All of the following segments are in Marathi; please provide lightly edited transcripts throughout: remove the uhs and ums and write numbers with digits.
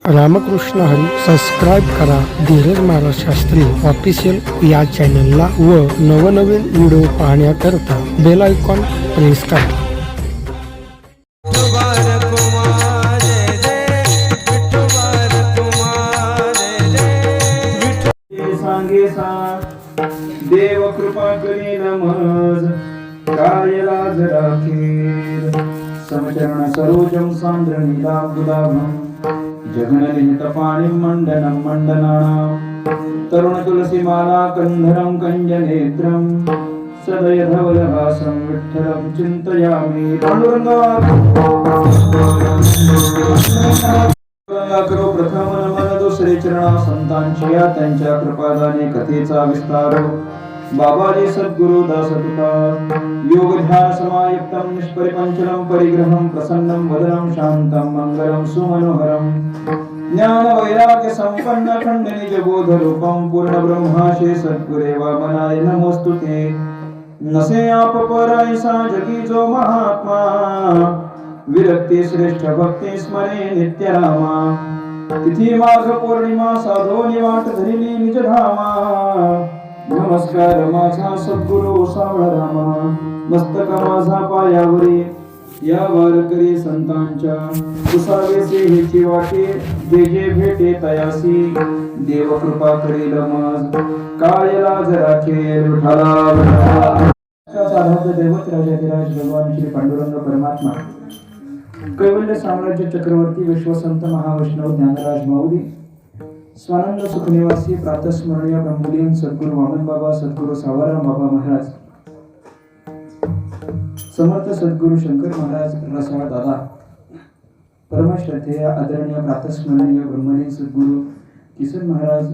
रामकृष्ण हरी सबस्क्राईब करा धीरज महाराज शास्त्री ऑफिशियल या चॅनलला व नवनवीन व्हिडिओ पाहण्याकरता बेल आयकॉन प्रेस करा. देव कृपा करील मज काय लाज राखेल समचरण सरोजम सांद्र नीलांबुदाभं जघनलिहित पाणिं मंडनं मंडनानां तरुण तुलसी माला कंधरं कंजनेत्रं सदय धवलहासं विठ्ठलं चिंतयामि करो प्रथम नमन दुसरे चरणा संतांची या त्यांच्या कृपादाने कथेचा विस्तार बाबाजी सद्गुरु दास तुकार योग ध्यान समायुक्तम निष्परिपंचलम परिग्रहम प्रसन्नम वदनम शांतम मंगलम सुमनोहरम ज्ञान वैराग्य संपन्न खंड निज बोध रूपम पूर्ण ब्रह्माशे सद्गुरे वामनाय नमोस्तुते नसे आप परायसा जगी जो महात्मा विरक्ती श्रेष्ठ भक्ती स्मरे नित्य रामा तिथी माघ पौर्णिमा साधोनी वाट धरिली निज धामा नमस्कार माझा सद्गुरु सावळ रामा मस्तक माझा पायावरी या वारकरी संतांच्या कुसावेसे हेची वाटे जे जे भेटे तयासी देव कृपा करील मज काय लाज राखेल विठ्ठला साधक दैवत राजाधिराज भगवान श्री पांडुरंग परमात्मा कैवल्य साम्राज्य चक्रवर्ती विश्वसंत महावैष्णव ज्ञानराज माऊली स्वानंद सुखनिवासी प्रातस्मरणीय ब्रह्मलीन सद्गुरु वामन बाबा सद्गुरु सावरराम बाबा महाराज समर्थ सद्गुरु शंकर महाराज रसाळ दादा परमश्रद्धेय आदरणीय प्रातस्मरणीय ब्रह्मलीन सद्गुरु किसन महाराज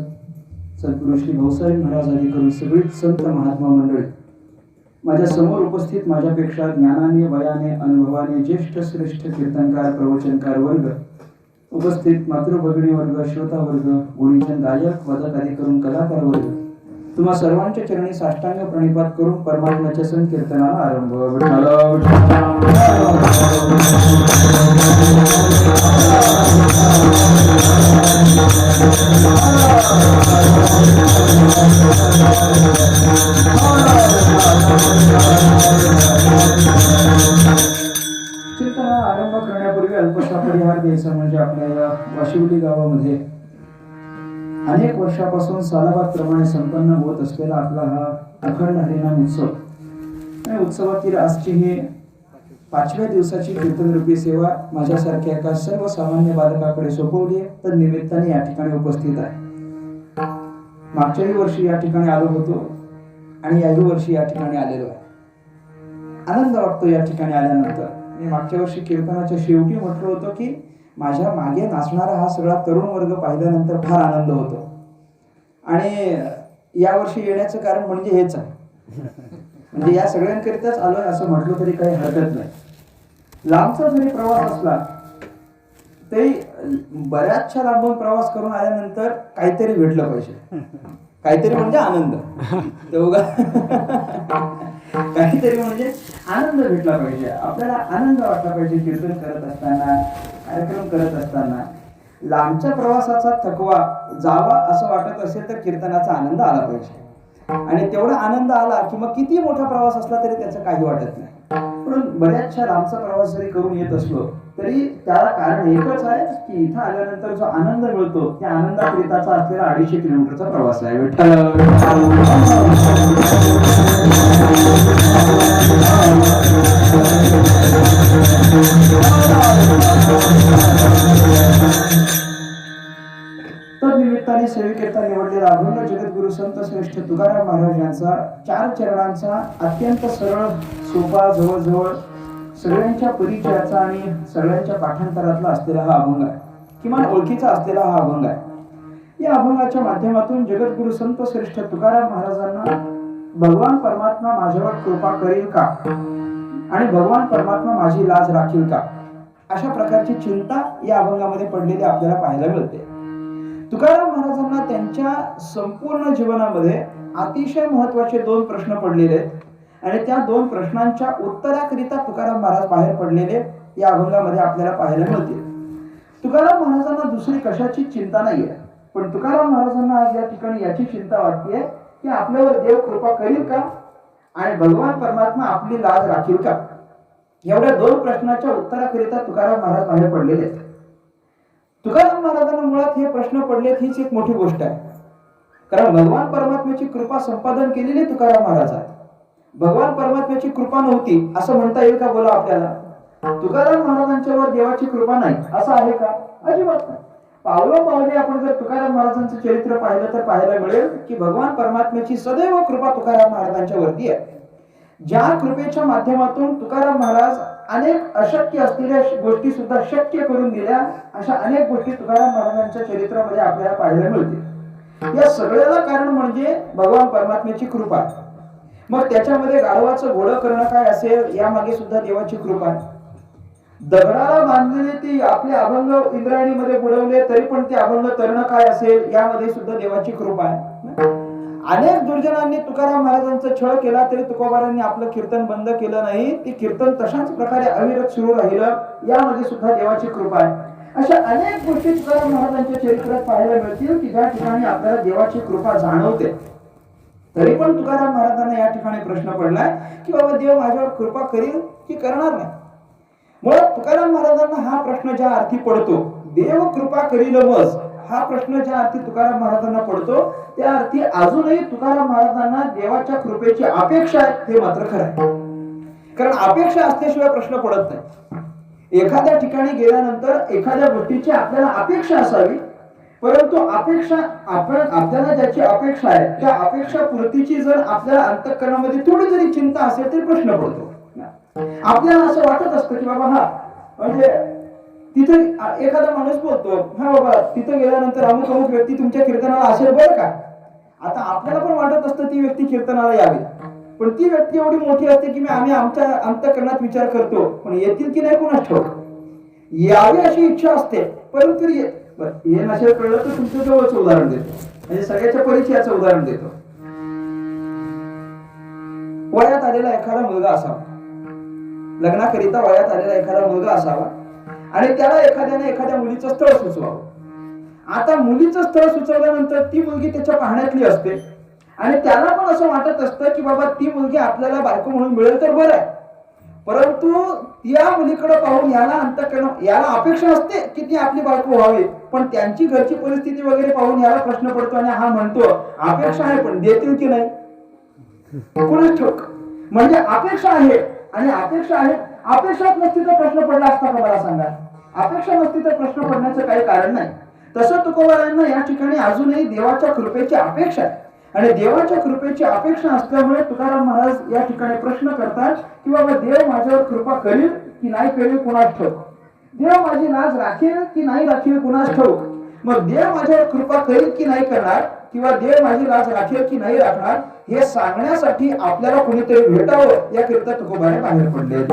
सद्गुरु श्री भाऊसाहेब महाराज आदी करून सगळी संत महात्मा मंडळी माझ्या समोर उपस्थित माझ्यापेक्षा ज्ञानाने वयाने अनुभवाने ज्येष्ठ श्रेष्ठ कीर्तनकार प्रवचनकार वर्ग उपस्थित मातृभगिनी वर्ग श्रोता वर्ग गुणीजन गायक वादक आदी करून कलाकार वर्ग तुम्हा सर्वांच्या चरणी साष्टांग प्रणिपात करून परमात्म्याच्या संकीर्तनाला आरंभ चिंतना आरंभ करण्यापूर्वी अल्पशा परिहार द्यायचा म्हणजे आपल्या वाशिवली गावामध्ये अनेक वर्षापासून सालाबाद प्रमाणे संपन्न होत असलेला आपला हा अखंड हरिनाम उत्सव या उत्सवातील आजची ही 5व्या दिवसाची कीर्तनरूपी सेवा माझ्यासारख्या एका सर्वसामान्य बालकाकडे सोपवली आहे तर निमित्ताने या ठिकाणी उपस्थित आहे. मागच्याही वर्षी या ठिकाणी आलो होतो आणि याही वर्षी या ठिकाणी आलेलो आहे. आनंद वाटतो या ठिकाणी आल्यानंतर. मी मागच्या वर्षी कीर्तनाच्या शेवटी म्हटलं होतं की माझ्या मागे नाचणारा हा सगळा तरुण वर्ग पाहिल्यानंतर फार आनंद होतो आणि यावर्षी येण्याचं कारण म्हणजे हेच आहे. म्हणजे या सगळ्यांकरिताच आलोय असं म्हटलं तरी काही हरकत नाही. लांबचा जरी प्रवास असला तरी बऱ्याचशा लांबून प्रवास करून आल्यानंतर काहीतरी भेटलं पाहिजे. काहीतरी म्हणजे आनंद काहीतरी म्हणजे आनंद भेटला पाहिजे. आपल्याला आनंद वाटला पाहिजे कीर्तन करत असताना कार्यक्रम करत असताना. लांबच्या प्रवासाचा थकवा जावा असं वाटत असेल तर कीर्तनाचा आनंद आला पाहिजे आणि तेवढा आनंद आला की मग किती मोठा प्रवास असला तरी त्याचं काही वाटत नाही. म्हणून बऱ्याचशा लांबचा प्रवास जरी करून येत असलो तरी त्याला कारण एकच आहे की इथं आल्यानंतर जो आनंद मिळतो त्या आनंदाकरिताचा असलेला 250 किलोमीटरचा प्रवास आहे. तर निमित्ताने सेविकेता निवडलेला अभंग जगद्गुरु संत श्रेष्ठ तुकाराम महाराज यांचा 4 चरणांचा अत्यंत सरळ सोपा जवळजवळ सगळ्यांच्या परिचयाचा आणि सगळ्यांच्या पाठांतरातला असलेला हा अभंग आहे. किमान ओळखीचा असलेला हा अभंग आहे. या अभंगाच्या माध्यमातून जगद्गुरु संत श्रेष्ठ तुकाराम महाराजांना भगवान परमात्मा माझ्यावर कृपा करेल का आणि भगवान परमात्मा माझी लाज राखील का अशा प्रकारची चिंता या अभंगामध्ये पडलेली आपल्याला पाहायला मिळते. तुकाराम महाराजांना त्यांच्या संपूर्ण जीवनामध्ये अतिशय महत्वाचे 2 प्रश्न पडलेले आहेत आणि त्या 2 प्रश्नांच्या उत्तराकरिता तुकाराम महाराज बाहेर पडलेले या अभंगामध्ये आपल्याला पाहायला मिळते. तुकाराम महाराजांना दुसरी कशाची चिंता नाहीये, पण तुकाराम महाराजांना आज या ठिकाणी याची चिंता वाटते की आपल्यावर देव कृपा करील का आणि भगवान परमात्मा आपली लाज राखील का. एवढ्या दोन प्रश्नाच्या उत्तराकरिता तुकाराम महाराज बाहेर पडलेले आहेत. तुकाराम महाराजांना मुळात हे प्रश्न पडलेत हीच एक मोठी गोष्ट आहे. कारण भगवान परमात्म्याची कृपा संपादन केलेली तुकाराम महाराज आहे. भगवान परमात्म्याची कृपा नव्हती असं म्हणता येईल का बोला आपल्याला. तुकाराम महाराजांच्यावर देवाची कृपा नाही असं आहे का. अजिबात नाही. पावलोपावली आपण जर तुकाराम महाराजांचं चरित्र पाहिलं तर पाहायला मिळेल की भगवान परमात्म्याची सदैव कृपा तुकाराम महाराजांच्या वरती आहे. ज्या कृपेच्या माध्यमातून तुकाराम महाराज अनेक अशक्य असलेल्या गोष्टी सुद्धा शक्य करून दिल्या, अशा अनेक गोष्टी तुकाराम महाराजांच्या चरित्रामध्ये आपल्याला पाहायला मिळते. या सगळ्याला कारण म्हणजे भगवान परमात्म्याची कृपा. मग त्याच्यामध्ये गाढवाचं घोडं करणं काय असेल यामागे सुद्धा देवाची कृपा आहे. दगडाला बांधलेले ते आपले अभंग इंद्रायणीमध्ये बुडवले तरी पण ते अभंग तरणं काय असेल यामध्ये सुद्धा देवाची कृपा आहे. अनेक दुर्जनांनी तुकाराम महाराजांचा छळ केला तरी तुकोबारांनी आपलं कीर्तन बंद केलं नाही. ते कीर्तन तशाच प्रकारे अविरत सुरू राहिलं, यामध्ये सुद्धा देवाची कृपा आहे. अशा अनेक गोष्टी तुकाराम महाराजांच्या चरित्रात पाहायला मिळतील की ज्या ठिकाणी आपल्याला देवाची कृपा जाणवते. तरी पण तुकाराम महाराजांना या ठिकाणी प्रश्न पडलाय की बाबा देव माझ्यावर कृपा करील की करणार नाही. मुळात तुकाराम महाराजांना हा प्रश्न ज्या अर्थी पडतो, देव कृपा करील मज, हा प्रश्न ज्या अर्थी तुकाराम महाराजांना पडतो त्या अर्थी अजूनही तुकाराम महाराजांना देवाच्या कृपेची अपेक्षा आहे हे मात्र खरं आहे. कारण अपेक्षा असल्याशिवाय प्रश्न पडत नाही. एखाद्या ठिकाणी गेल्यानंतर एखाद्या गोष्टीची आपल्याला अपेक्षा असावी, परंतु अपेक्षा आपल्याला ज्याची अपेक्षा आहे त्या अपेक्षा पूर्तीची जर आपल्या अंतःकरणामध्ये थोडी जरी चिंता असेल तरी प्रश्न पडतो. आपल्याला असं वाटत असतं की बाबा हा म्हणजे तिथे एखादा माणूस बोलतो, हा बाबा तिथे गेल्यानंतर अमुक अमुक व्यक्ती तुमच्या कीर्तनाला असेल बरं का. आता आपल्याला पण वाटत असतं ती व्यक्ती कीर्तनाला यावी, पण ती व्यक्ती एवढी मोठी असते की आम्ही आमच्या अंतःकरणात विचार करतो पण येतील की नाही कोणास ठाऊक. यावी अशी इच्छा असते परंतु हे नसेल कळलं तर तुमच्या जवळचं उदाहरण देतो, म्हणजे सगळ्याच्या परिचयाचं उदाहरण देतो. वयात आलेला एखादा मुलगा असावा, लग्नाकरिता वयात आलेला एखादा मुलगा असावा आणि त्याला एखाद्याने एखाद्या मुलीचं स्थळ सुचवावं. आता मुलीचं स्थळ सुचवल्यानंतर ती मुलगी त्याच्या पाहण्यातली असते आणि त्याला पण असं वाटत असतं की बाबा ती मुलगी आपल्याला बायको म्हणून मिळेल तर बरं आहे. परंतु या मुलीकडे पाहून याला अपेक्षा असते की ती आपली बायको व्हावी, पण त्यांची घरची परिस्थिती वगैरे पाहून याला प्रश्न पडतो आणि हा म्हणतो अपेक्षा आहे पण देतील की नाही कोणाच ठाऊक. म्हणजे अपेक्षा आहे आणि अपेक्षा आहे, अपेक्षाच नसती तर प्रश्न पडला असता का मला सांगा. अपेक्षा नसती तर प्रश्न पडण्याचं काही कारण नाही. तसं तुकोबारांना या ठिकाणी अजूनही देवाच्या कृपेची अपेक्षा आहे आणि देवाच्या कृपेची अपेक्षा असल्यामुळे तुकाराम महाराज या ठिकाणी प्रश्न करतात की बाबा देव माझ्यावर कृपा करील की नाही करील कुणास ठाऊक. देव माझी लाज राखेल की नाही राखेल कुणास ठाऊक. मग देव माझ्यावर कृपा करील की नाही करणार किंवा देव माझी लाज राखेल की नाही राखणार हे सांगण्यासाठी आपल्याला कोणीतरी भेटावं याकरिता तुकोबाने बाहेर पडले.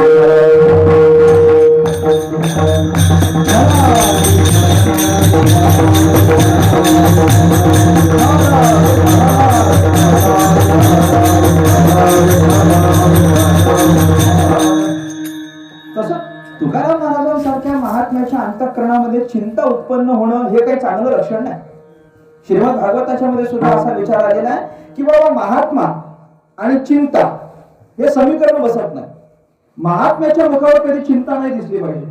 तसं तुकाराम महाराजांसारख्या महात्म्याच्या अंतःकरणामध्ये चिंता उत्पन्न होणं हे काही चांगलं लक्षण नाही. श्रीमद भागवताच्या मध्ये सुद्धा असा विचार आलेला आहे की बाबा महात्मा आणि चिंता हे समीकरण बसत नाही. महात्म्याच्या मुखावर कधी चिंता नाही दिसली पाहिजे.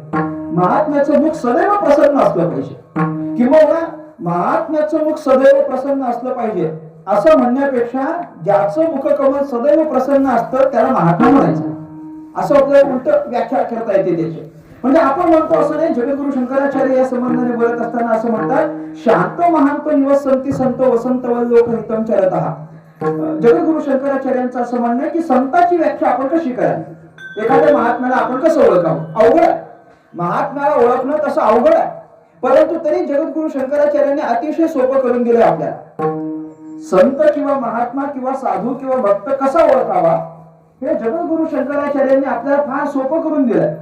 महात्म्याचं मुख सदैव प्रसन्न असलं पाहिजे किंवा महात्म्याचं मुख सदैव प्रसन्न असलं पाहिजे असं म्हणण्यापेक्षा ज्याचं मुखकमल सदैव प्रसन्न असतं त्याला महात्मा म्हणायचं असं आपल्याला उलट व्याख्या करता येते त्याची. म्हणजे आपण म्हणतो असं नाही. जगद्गुरु शंकराचार्य या संबंधाने बोलत असताना असं म्हणतात शांत महांत निवसंती संत वसंत लोक हितम चरतः. जगद्गुरु शंकराचार्यांचं असं म्हणणं आहे की संताची व्याख्या आपण कशी करावी, एखाद्या महात्म्याला आपण कसं ओळखावं. अवघड आहे. महात्म्याला ओळखणं तसं अवघड आहे, परंतु तरी जगद्गुरु शंकराचार्यांनी अतिशय सोपं करून दिलंय आपल्याला. संत किंवा महात्मा किंवा साधू किंवा भक्त कसा ओळखावा हे जगद्गुरु शंकराचार्यांनी आपल्याला फार सोपं करून दिलंय.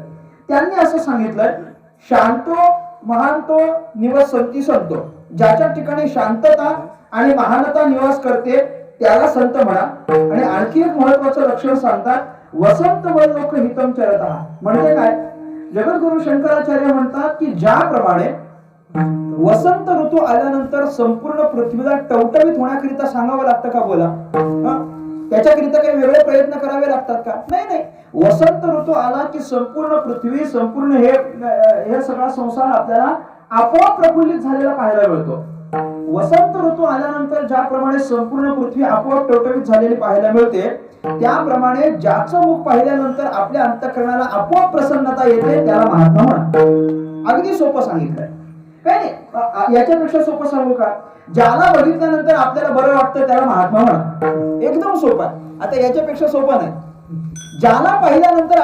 त्यांनी असं सांगितलंय शांतो महांतो निवसंती संतो. ज्याच्या ठिकाणी शांतता आणि महानता निवास करते त्याला संत म्हणा. आणि आणखी एक महत्वाचं लक्षण सांगतात वसंत लोक हितम चरतः. म्हणजे काय, जगद्गुरु शंकराचार्य म्हणतात की ज्याप्रमाणे वसंत ऋतू आल्यानंतर संपूर्ण पृथ्वीला टवटवीत होण्याकरिता सांगावं लागतं का बोला? त्याच्याकरिता काही वेगळे प्रयत्न करावे लागतात का? नाही नाही. वसंत ऋतू आला की संपूर्ण पृथ्वी, संपूर्ण हे सगळा संसार आपल्याला आपोआप प्रफुल्लित झालेला पाहायला मिळतो. वसंत ऋतू आल्यानंतर ज्याप्रमाणे संपूर्ण पृथ्वी आपोआप टवटवीत झालेली पाहायला मिळते, त्याप्रमाणे ज्याचं मुख पाहिल्यानंतर आपल्या अंतःकरणाला आपोआप प्रसन्नता येते त्याला महात्मा म्हणतात. अगदी सोपं सांगितलंय. काय नाही, याच्यापेक्षा सोपं सांगू का? ज्याला बघितल्यानंतर आपल्याला बरं वाटतं त्याला महात्मा म्हणा. एकदम सोपं. आता याच्यापेक्षा सोपं नाही. ज्याला पाहिल्यानंतर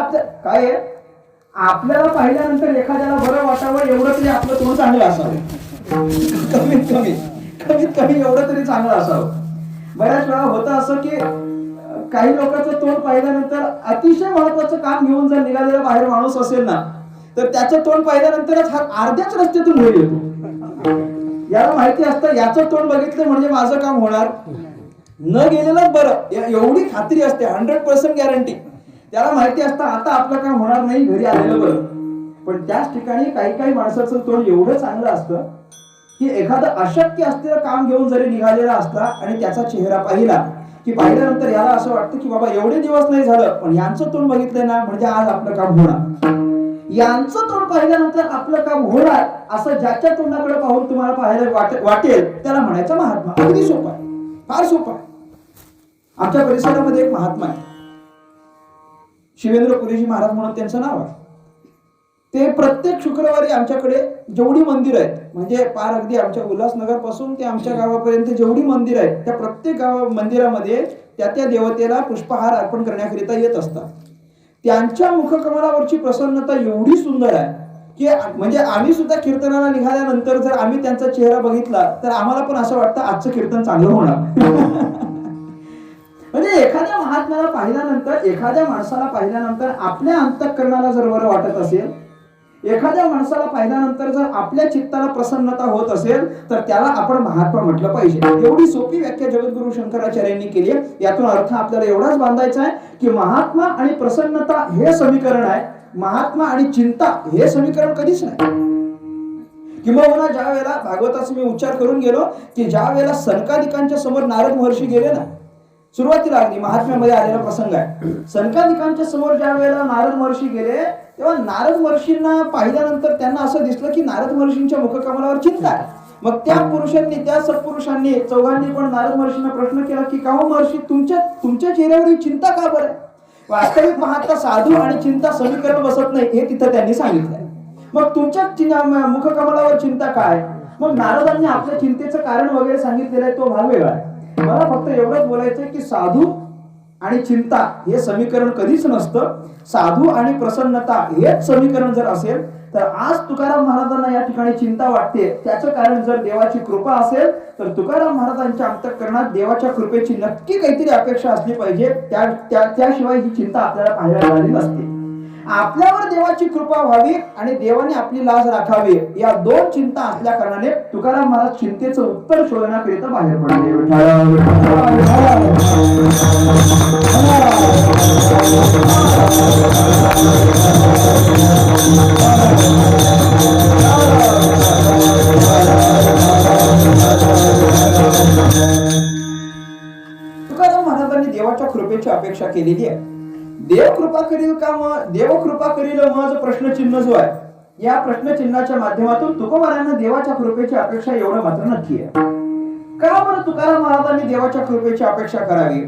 आपल्याला पाहिल्यानंतर एखाद्याला बरं वाटावं एवढं तरी आपलं तोंड चांगलं असावं. कमीत कमी एवढं तरी चांगलं असावं. बऱ्याच वेळा होतं असं की काही लोकांचं तोंड पाहिल्यानंतर अतिशय महत्वाचं काम घेऊन जर निघालेला बाहेर माणूस असेल ना, तर त्याचं तोंड पाहिल्यानंतरच हा अर्ध्याच रस्त्यातून घरी येतो. याला माहिती असतं याचं तोंड बघितलं म्हणजे माझं काम होणार, न गेलेलंच बरं, एवढी खात्री असते. 100% गॅरंटी. त्याला माहिती असतं आता आपलं काम होणार नाही, घरी आलेलं बरं. पण त्याच ठिकाणी काही माणसाचं तोंड एवढं चांगलं असतं की एखादं अशक्य असलेलं काम घेऊन जरी निघालेला असता आणि त्याचा चेहरा पाहिला की पाहिल्यानंतर याला असं वाटतं की बाबा एवढे दिवस नाही झालं पण यांचं तोंड बघितलंय ना म्हणजे आज आपलं काम होणार. यांचं तोंड पाहिल्यानंतर आपलं काम होणार असं ज्याच्या तोंडाकडे पाहून तुम्हाला पाहायला वाटेल त्याला म्हणायचं महात्मा. अगदी सोपं आहे, फार सोपं आहे. आमच्या परिसरामध्ये एक महात्मा आहे, शिवेंद्र पुरीजी महाराज म्हणून त्यांचं नाव आहे. ते प्रत्येक शुक्रवारी आमच्याकडे जेवढी मंदिर आहेत, म्हणजे पार अगदी आमच्या उल्हासनगर पासून ते आमच्या गावापर्यंत जेवढी मंदिर आहेत त्या प्रत्येक मंदिरामध्ये त्या देवतेला पुष्पहार अर्पण करण्याकरिता येत असतात. त्यांच्या मुखकमलावरची प्रसन्नता एवढी सुंदर आहे की म्हणजे आम्ही सुद्धा कीर्तनाला निघाल्यानंतर जर आम्ही त्यांचा चेहरा बघितला तर आम्हाला पण असं वाटतं आजचं कीर्तन चांगलं होणार. म्हणजे एखाद्या महात्म्याला पाहिल्यानंतर, एखाद्या माणसाला पाहिल्यानंतर आपल्या अंतःकरणाला जर बरं वाटत असेल, एखाद्या माणसाला पाहिल्यानंतर जर आपल्या चित्ताला प्रसन्नता होत असेल तर त्याला आपण महात्मा म्हटलं पाहिजे. एवढी सोपी व्याख्या जगद्गुरु शंकराचार्यांनी केली आहे. यातून अर्थ आपल्याला एवढाच बांधायचा आहे की महात्मा आणि प्रसन्नता हे समीकरण आहे, महात्मा आणि चिंता हे समीकरण कधीच नाही. किंबहुना ज्या वेळेला भागवताचा मी उच्चार करून गेलो की ज्या वेळेला सनकादिकांच्या समोर नारद महर्षी गेले ना, सुरुवातीला अगदी महात्म्यामध्ये आलेला प्रसंग आहे. सनकादिकांच्या समोर ज्या वेळेला नारद महर्षी गेले तेव्हा नारद महर्षींना पाहिल्यानंतर त्यांना असं दिसलं की नारद महर्षींच्या मुखकमलावर चिंता आहे. मग त्या पुरुषांनी, त्या सत्पुरुषांनी, चौघांनी पण नारद महर्षींना प्रश्न केला की का महर्षी तुमच्या चेहऱ्यावर ही चिंता का बरं? वास्तविक पाहता साधू आणि चिंता समीकरण बसत नाही हे तिथं त्यांनी सांगितलंय. मग तुमच्या मुखकमलावर चिंता काय? मग नारदांनी आपल्या चिंतेचं कारण वगैरे सांगितलेलं आहे, तो भाग वेगळा आहे. मला फक्त एवढंच बोलायचंय की साधू आणि चिंता हे समीकरण कधीच नसतं. साधू आणि प्रसन्नता हेच समीकरण जर असेल तर आज तुकाराम महाराजांना या ठिकाणी चिंता वाटते, त्याचं कारण जर देवाची कृपा असेल तर तुकाराम महाराजांच्या अंतःकरणात देवाच्या कृपेची नक्की काहीतरी अपेक्षा असली पाहिजे. त्याशिवाय ही चिंता आपल्याला पाहायला मिळाली नसते. आपल्यावर देवाची कृपा व्हावी आणि देवाने आपली लाज राखावी या दोन चिंता असल्या कारणाने तुकाराम महाराज चिंतेचं उत्तर शोधण्याकरिता बाहेर पडले. तुकाराम महाराजांनी देवाच्या कृपेची अपेक्षा केलेली आहे. देव कृपा करील का मग, देव कृपा करील मग प्रश्नचिन्ह जो आहे, या प्रश्नचिन्हाच्या माध्यमातून तुकोबारांना देवाच्या कृपेची अपेक्षा एवढं मात्र नक्की आहे. का बरं तुकाराम महाराजांनी देवाच्या कृपेची अपेक्षा करावी?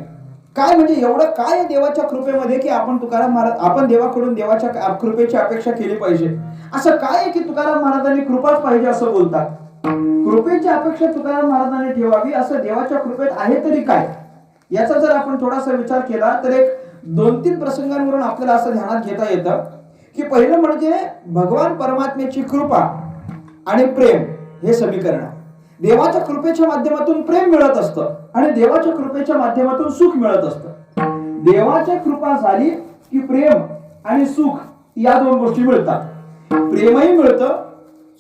काय म्हणजे एवढं काय देवाच्या कृपेमध्ये की आपण आपण देवाकडून देवाच्या कृपेची अपेक्षा केली पाहिजे? असं काय आहे की तुकाराम महाराजांनी कृपाच पाहिजे असं बोलतात? कृपेची अपेक्षा तुकाराम महाराजांनी ठेवावी असं देवाच्या कृपेत आहे तरी काय? याचा जर आपण थोडासा विचार केला तर एक 2-3 प्रसंगांवरून आपल्याला असं ध्यानात घेता येतं की पहिलं म्हणजे भगवान परमात्म्याची कृपा आणि प्रेम हे समीकरण आहे. देवाच्या कृपेच्या माध्यमातून प्रेम मिळत असतं आणि देवाच्या कृपेच्या माध्यमातून सुख मिळत असतं. देवाच्या कृपा झाली की प्रेम आणि सुख या दोन गोष्टी मिळतात. प्रेमही मिळतं,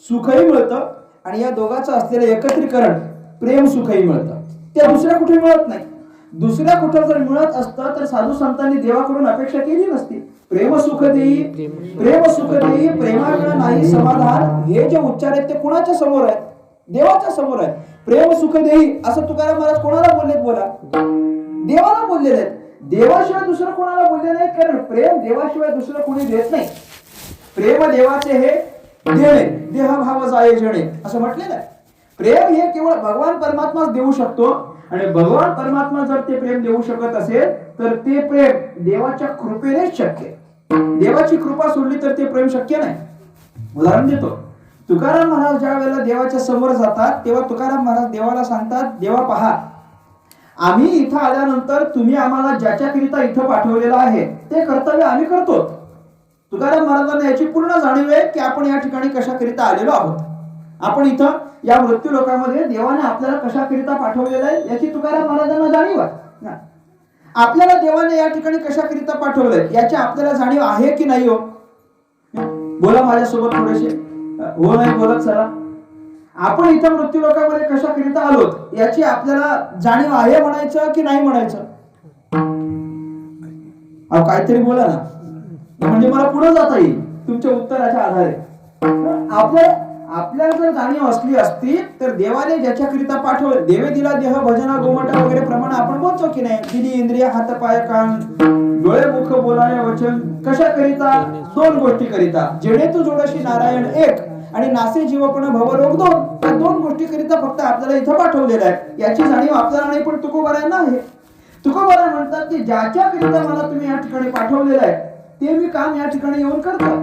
सुखही मिळतं आणि या दोघांचं असलेलं एकत्रीकरण प्रेम सुखही मिळतं. त्या दुसऱ्या कुठे मिळत नाही. दुसऱ्या कुठं जर मिळत असतं तर साधू संतांनी देवाकडून अपेक्षा केली नसती. प्रेम सुख देई, प्रेम सुख देई, प्रेमाकडे नाही समाधान, हे जे उच्चार आहेत ते कुणाच्या समोर आहेत? देवाच्या समोर आहेत. प्रेम सुख देई असं तुकाराम महाराज कोणाला बोललेत? बोला, देवाला बोललेले आहेत. देवाशिवाय दुसरं कोणाला बोलले नाही, कारण प्रेम देवाशिवाय दुसरं कोणी देत नाही. प्रेम देवाचे हे देणे, देहभाव जाये जणे असं म्हटलेलं आहे. प्रेम हे केवळ भगवान परमात्माच देऊ शकतो, आणि भगवान परमात्मा जर ते प्रेम देऊ शकत असेल तर ते प्रेम देवाच्या कृपेनेच शक्य आहे. देवाची कृपा सोडली तर ते प्रेम शक्य नाही. उदाहरण देतो. तुकाराम महाराज ज्या वेळेला देवाच्या समोर जातात तेव्हा तुकाराम महाराज देवाला सांगतात, देवा पहा, आम्ही इथं आल्यानंतर तुम्ही आम्हाला ज्याच्याकरिता इथं पाठवलेलं आहे ते कर्तव्य आम्ही करतो. तुकाराम महाराजांना याची पूर्ण जाणीव आहे की आपण या ठिकाणी कशाकरिता आलेलो आहोत. आपण इथं या मृत्यू लोकांमध्ये देवाने आपल्याला कशाकरिता पाठवलेलं आहे याची तुकाराम महाराजांना जाणीव आहे. आपल्याला देवाने या ठिकाणी कशाकरिता पाठवलंय याची आपल्याला जाणीव आहे की नाही? हो, बोला माझ्यासोबत थोडेसे. हो नाही बोलत चला. आपण इथं मृत्यू लोकांमध्ये कशाकरिता आलोत याची आपल्याला जाणीव आहे म्हणायचं की नाही म्हणायचं? अहो काहीतरी बोला ना, म्हणजे मला पुढे जाता येईल तुमच्या उत्तराच्या आधारे. आपल्याला जर जाणीव असली असती तर देवाने ज्याच्याकरिता पाठवलं, देवे दिला देह भजना गोमटा वगैरे प्रमाणे आपण बोलतो की नाही, दिली इंद्रिय हात पाय कान डोळे मुख बोलाय वचन, कशाकरिता? दोन गोष्टी करिता. जेणे तू जोडशी नारायण एक आणि नासे जीवपण भवरोग दोन. या दोन गोष्टी करिता फक्त आपल्याला इथं पाठवलेलं आहे. याची जाणीव आपल्याला नाही, पण तुकोबारायांना आहे. तुकोबाराय म्हणतात की ज्याच्याकरिता मला तुम्ही या ठिकाणी पाठवलेलं आहे ते मी काम या ठिकाणी येऊन करतो.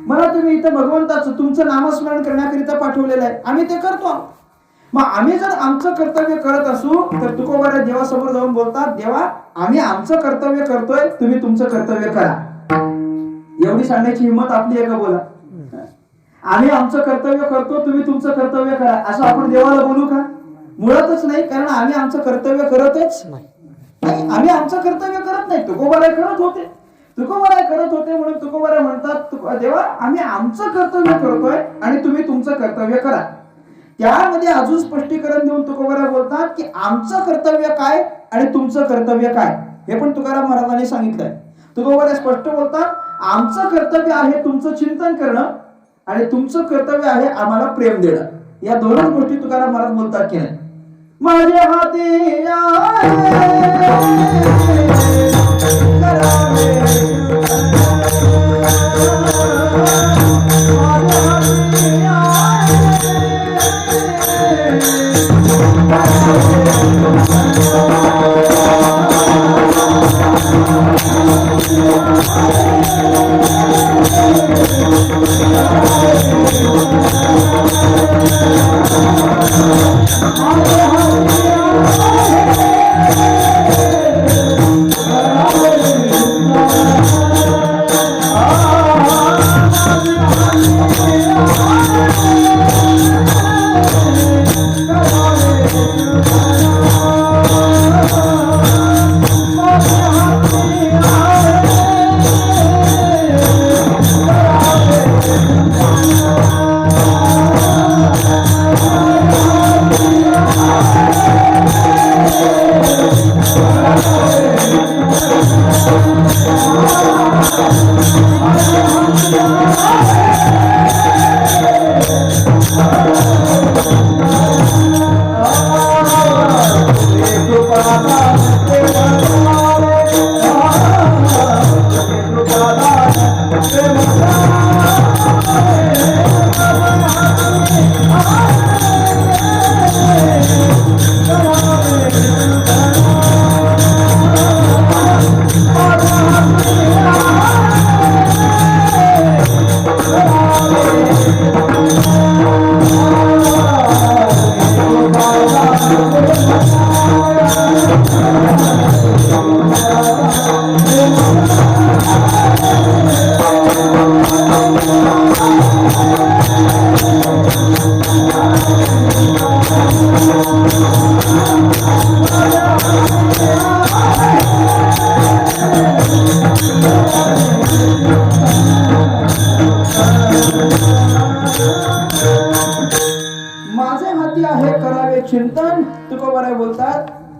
मला तुम्ही इथं भगवंताचं तुमचं नामस्मरण करण्याकरिता पाठवलेलं आहे, आम्ही ते करतो. मग आम्ही जर आमचं कर्तव्य करत असू तर तुकोबाराय देवासमोर जाऊन बोलतात, देवा आम्ही आमचं कर्तव्य करतोय, तुम्ही तुमचं कर्तव्य करा. एवढी सांगण्याची हिंमत आपली आहे का? बोला. आम्ही आमचं कर्तव्य करतो, तुम्ही तुमचं कर्तव्य करा असं आपण देवाला बोलू का? मुळातच नाही, कारण आम्ही आमचं कर्तव्य करतच नाही. आम्ही आमचं कर्तव्य करत नाही. तुकोबाराय करत होते, तुकोबाराय करत होते म्हणून तुकोबाराय म्हणतात, देवा आम्ही आमचं कर्तव्य करतोय आणि तुम्ही तुमचं कर्तव्य करा. त्यामध्ये अजून स्पष्टीकरण देऊन तुकोबाराय बोलतात की आमचं कर्तव्य काय आणि तुमचं कर्तव्य काय हे पण तुकाराम महाराजांनी सांगितलंय. तुकोबाराय स्पष्ट बोलतात, आमचं कर्तव्य आहे तुमचं चिंतन करणं आणि तुमचं कर्तव्य आहे आम्हाला प्रेम देणं. या दोनच गोष्टी तुकाराम महाराज बोलतात की नाही. माझ्या हाती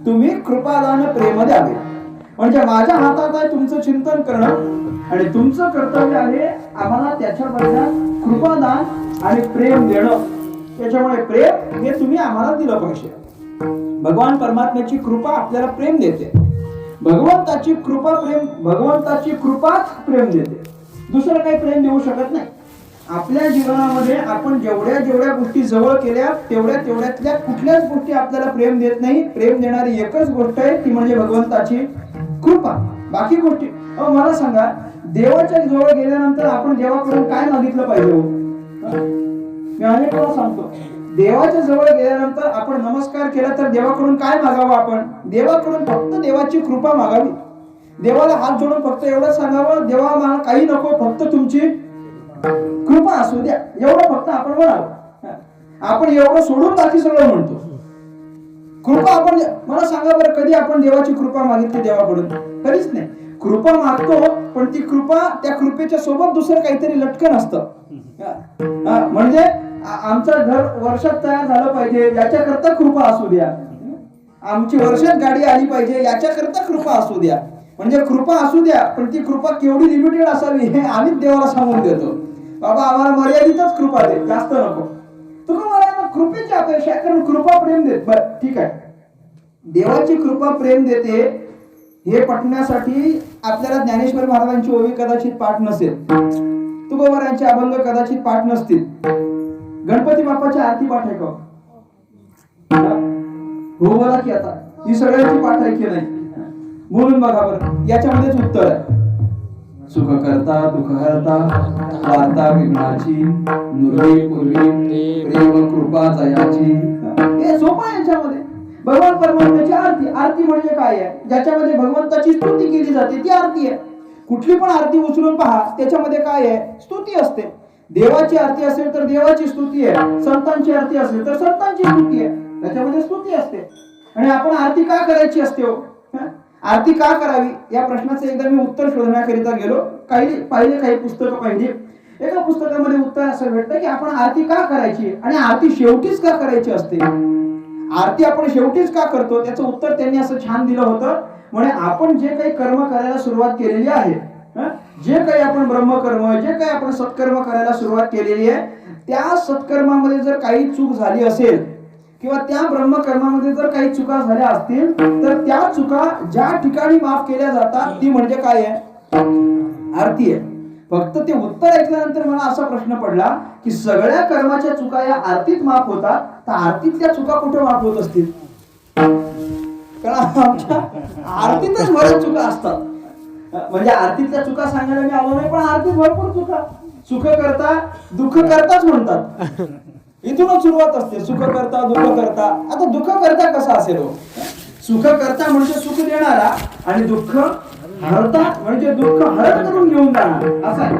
तुम्ही कृपादान प्रेम द्यावे. म्हणजे माझ्या हातात आहे तुमचं चिंतन करणं आणि तुमचं कर्तव्य आहे आम्हाला त्याच्याबद्दल कृपादान आणि प्रेम देणं. त्याच्यामुळे प्रेम हे तुम्ही आम्हाला दिलं पाहिजे. भगवान परमात्म्याची कृपा आपल्याला प्रेम देते. भगवंताची कृपाच प्रेम देते. दुसरं काही प्रेम देऊ शकत नाही. आपल्या जीवनामध्ये आपण जेवढ्या गोष्टी जवळ केल्या तेवढ्यातल्या कुठल्याच गोष्टी आपल्याला प्रेम देत नाही. प्रेम देणारी एकच गोष्ट आहे ती म्हणजे भगवंताची कृपा. बाकी गोष्टी मला सांगा, देवाच्या जवळ गेल्यानंतर आपण देवाकडून काय मागितलं पाहिजे? मी अनेक वेळा सांगतो, देवाच्या जवळ गेल्यानंतर आपण नमस्कार केला तर देवाकडून काय मागावं? आपण देवाकडून फक्त देवाची कृपा मागावी. देवाला हात जोडून फक्त एवढंच सांगावं, देवा मला काही नको, फक्त तुमची कृपा असू द्या, एवढं फक्त आपण म्हणावं. आपण एवढं सोडून बाकी सगळं म्हणतो. कृपा आपण, मला सांगा बरं, कधी आपण देवाची कृपा मागितली देवाकडून? कधीच नाही. कृपा मागतो पण ती कृपा, त्या कृपेच्या सोबत दुसरं काहीतरी लटकन असतं. म्हणजे आमचं घर वर्षात तयार झालं पाहिजे याच्याकरता कृपा असू द्या, आमची वर्षात गाडी आली पाहिजे याच्याकरता कृपा असू द्या. म्हणजे कृपा असू द्या पण ती कृपा केवढी लिमिटेड असावी हे आम्हीच देवाला सांगून देतो. बाबा आम्हाला मर्यादितच कृपा दे, जास्त नको. तुका मला कृपेची अपेक्षा आहे, कारण कृपा प्रेम देत. बरं ठीक आहे, देवाची कृपा प्रेम देते हे पटण्यासाठी आपल्याला ज्ञानेश्वर महाराजांची ओवी कदाचित पाठ नसेल, तुकोबारायांचे अभंग कदाचित पाठ नसतील, गणपती बाप्पाची आरती पाठ आहे का? हो बोला की आता, ही सगळ्यांची पाठ आहे की नाही? बोलून बघा बरं, याच्यामध्येच उत्तर आहे. सुख करता दुःख हरता वार्ता विघ्नाची नुरवी पूर्वी प्रेम कृपा दयाची. हे सोपं आहे. याच्यामध्ये भगवान परमात्म्याची आरती, आरती म्हणजे काय आहे? ज्याच्यामध्ये भगवंताची स्तुती केली जाते ती आरती आहे. कुठली पण आरती उचलून पहा, त्याच्यामध्ये काय आहे? स्तुती असते. देवाची आरती असेल तर देवाची स्तुती आहे, संतांची आरती असेल तर संतांची स्तुती आहे, त्याच्यामध्ये स्तुती असते. आणि आपण आरती का करायची असते हो? आरती का करावी या प्रश्नाचं एकदा मी उत्तर शोधण्याकरिता गेलो. काही पुस्तकं पाहिली. एका पुस्तकामध्ये उत्तर असं भेटतं की आपण आरती का करायची आणि आरती शेवटीच का करायची असते. आरती आपण शेवटीच का करतो त्याचं उत्तर त्यांनी असं छान दिलं होतं. म्हणजे आपण जे काही कर्म करायला सुरुवात केलेली आहे, जे काही आपण ब्रह्मकर्म, जे काही आपण सत्कर्म करायला सुरुवात केलेली आहे, त्या सत्कर्मामध्ये जर काही चूक झाली असेल किंवा त्या ब्रह्मकर्मामध्ये जर काही चुका झाल्या असतील तर त्या चुका ज्या ठिकाणी माफ केल्या जातात ती म्हणजे काय आहे? आरती आहे. फक्त ते उत्तर ऐकल्यानंतर मला असा प्रश्न पडला की सगळ्या कर्माच्या चुका या आरतीत माफ होतात, तर आरतीतल्या चुका कुठे माफ होत असतील? कारण आमच्या आरतीतच बऱ्याच चुका असतात. म्हणजे आरतीतल्या चुका सांगायला मी आलो नाही, पण आरतीत भरपूर चुका. सुख करता दुःख करताच म्हणतात, इथूनच सुरुवात असते. सुख करता दुःख करता. आता दुःख करता कसा असेल हो? सुख करता म्हणजे सुख देणारा आणि दुःख हरता म्हणजे दुःख हरण करून घेऊन जाणारा असा आहे.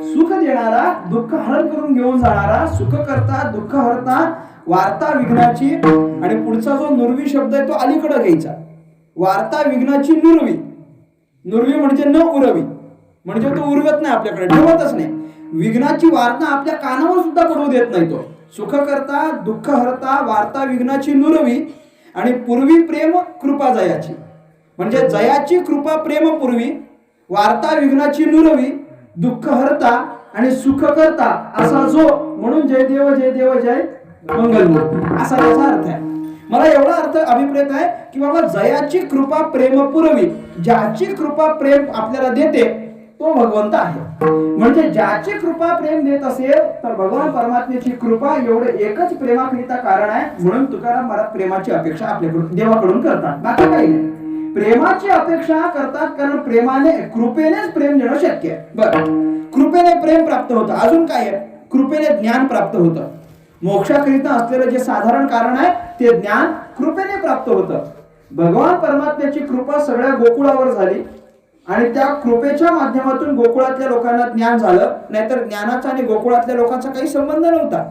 सुख देणारा दुःख हरण करून घेऊन जाणारा. सुख करता दुःख हरता वार्ता विघ्नाची. आणि पुढचा जो नुरवी शब्द आहे तो अलीकडे घ्यायचा. वार्ता विघ्नाची नुरवी. नुरवी म्हणजे न उरवी, म्हणजे तो उरवत नाही, आपल्याकडे ठेवतच नाही. विघ्नाची वार्ता आपल्या कानावर सुद्धा पडू देत नाही तो. सुख करता दुःख हरता वार्ता विघ्नाची नुरवी. आणि पूर्वी प्रेम कृपा जयाची. म्हणजे जयाची कृपा प्रेम पूर्वी, वार्ता विघ्नाची नुरवी, दुःख हरता आणि सुख करता असा जो, म्हणून जय देव जय मंगलमूर्ती असा याचा अर्थ आहे. मला एवढा अर्थ अभिप्रेत आहे की बाबा जयाची कृपा प्रेम पुरवी. ज्याची कृपा प्रेम आपल्याला देते तो भगवंत आहे. म्हणजे ज्याची कृपा प्रेम देत असेल तर भगवान परमात्म्याची कृपा एवढे एकच प्रेमाकरिता कारण आहे. म्हणून तुकाराम मला प्रेमाची अपेक्षा आपल्याकडून देवाकडून करतात, बाकी काही नाही. प्रेमाची अपेक्षा करतात कारण प्रेमाने, कृपेनेच प्रेम देणं शक्य आहे. बरं, कृपेने प्रेम प्राप्त होतं. अजून काय आहे? कृपेने ज्ञान प्राप्त होतं. मोक्षाकरिता असलेलं जे साधारण कारण आहे ते ज्ञान कृपेने प्राप्त होतं. भगवान परमात्म्याची कृपा सगळ्या गोकुळावर झाली आणि त्या कृपेच्या माध्यमातून गोकुळातल्या लोकांना ज्ञान झालं. नाहीतर ज्ञानाचा आणि गोकुळातल्या लोकांचा काही संबंध नव्हता.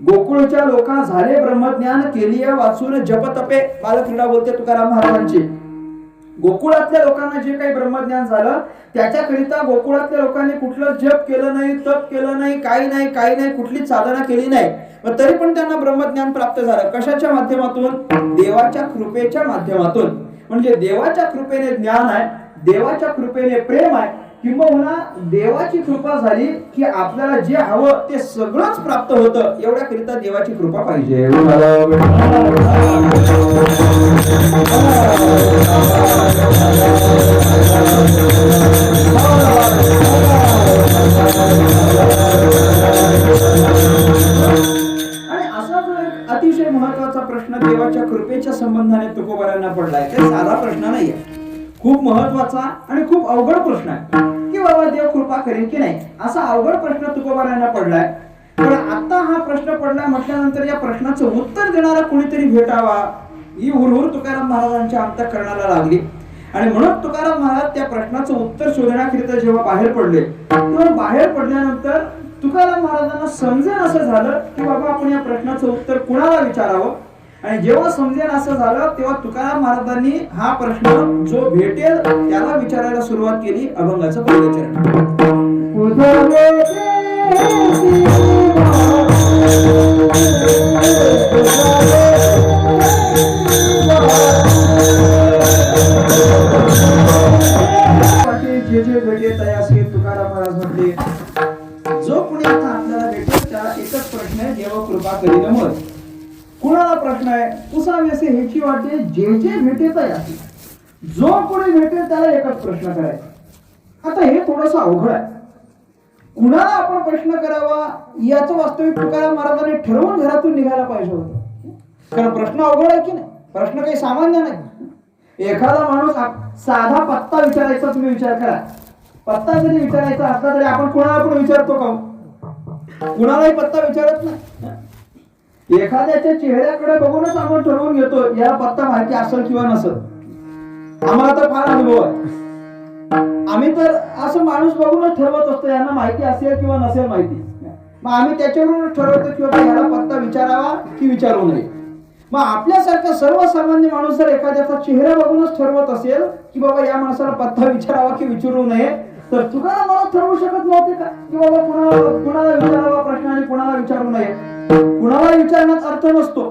गोकुळच्या लोका झाले ब्रह्मज्ञान, केली वाचून जप तपे. बालक्रीडा बोलते तुकाराम महाराजांची. गोकुळातल्या लोकांना जे काही ब्रह्मज्ञान झालं त्याच्याकरिता गोकुळातल्या लोकांनी कुठलं जप केलं नाही, तप केलं नाही, काही नाही, कुठलीच साधना केली नाही, पण तरी पण त्यांना ब्रह्मज्ञान प्राप्त झालं. कशाच्या माध्यमातून? देवाच्या कृपेच्या माध्यमातून. म्हणजे देवाच्या कृपेने ज्ञान आहे, देवाच्या कृपेने प्रेम आहे, किंबहुना देवाची कृपा झाली की आपल्याला जे हवं ते सगळंच प्राप्त होतं. एवढ्याकरिता देवाची कृपा पाहिजे. आणि असा जो एक अतिशय महत्वाचा प्रश्न देवाच्या कृपेच्या संबंधाने तुकोबारांना पडलाय, ते साधा प्रश्न नाहीये, खूप महत्वाचा आणि खूप अवघड प्रश्न आहे की बाबा देव कृपा करेल की नाही, असा अवघड प्रश्न तुकोबारांना पडलाय. पण आता हा प्रश्न पडलाय म्हटल्यानंतर या प्रश्नाचं उत्तर देणारा कोणीतरी भेटावा ही हुरहुर तुकाराम महाराजांच्या अंतःकरणाला लागली. आणि म्हणून तुकाराम महाराज त्या प्रश्नाचं उत्तर शोधण्याकरिता जेव्हा बाहेर पडले, तेव्हा बाहेर पडल्यानंतर तुकाराम महाराजांना समजेल असं झालं की बाबा आपण या प्रश्नाचं उत्तर कुणाला विचारावं. आणि जेव्हा समजेल असं झालं तेव्हा तुकाराम महाराजांनी हा प्रश्न जो भेटेल त्याला विचारायला सुरुवात केली. अभंगाचं पहिलं चरण. जे जे भेटे तयासी तुकाराम महाराज म्हटले, जो कुणी आता आपल्याला भेटेल त्याला एकच प्रश्न आहे, देव कृपा करील मग. कुणाला प्रश्न आहे? पुसावे असे ह्याची वाटे जे जे भेटे तयासी. जो कोणी भेटेल त्याला एकच प्रश्न करायचा. आता हे थोडंसं अवघड आहे. कुणाला आपण प्रश्न करावा याचं वास्तविक तुकाराम महाराजांनी ठरवून घरातून निघायला पाहिजे होतं. कारण प्रश्न अवघड आहे की नाही, प्रश्न काही सामान्य नाही. एखादा माणूस साधा पत्ता विचारायचा, तुम्ही विचार करा, पत्ता जरी विचारायचा असला तरी आपण कुणाला पण विचारतो का? कुणालाही पत्ता विचारत नाही. एखाद्याच्या चेहऱ्याकडे बघूनच आपण ठरवून घेतो याला पत्ता माहिती असेल किंवा नसेल. आम्हाला तर फार अनुभव आहे. आम्ही तर असं माणूस बघूनच ठरवत असतो यांना माहिती असेल किंवा नसेल माहिती. मग आम्ही त्याच्यावरूनच ठरवतो की बाबा याला पत्ता विचारावा की विचारू नये. मग आपल्यासारखा सर्वसामान्य माणूस जर एखाद्याचा चेहरा बघूनच ठरवत असेल की बाबा या माणसाला पत्ता विचारावा की विचारू नये, तर तुकाराम महाराज ठरवू शकत नव्हते का की बाबा कुणाला विचारावा प्रश्न आणि कुणाला विचारू नये? कुणाला विचारण्यात अर्थ नसतो.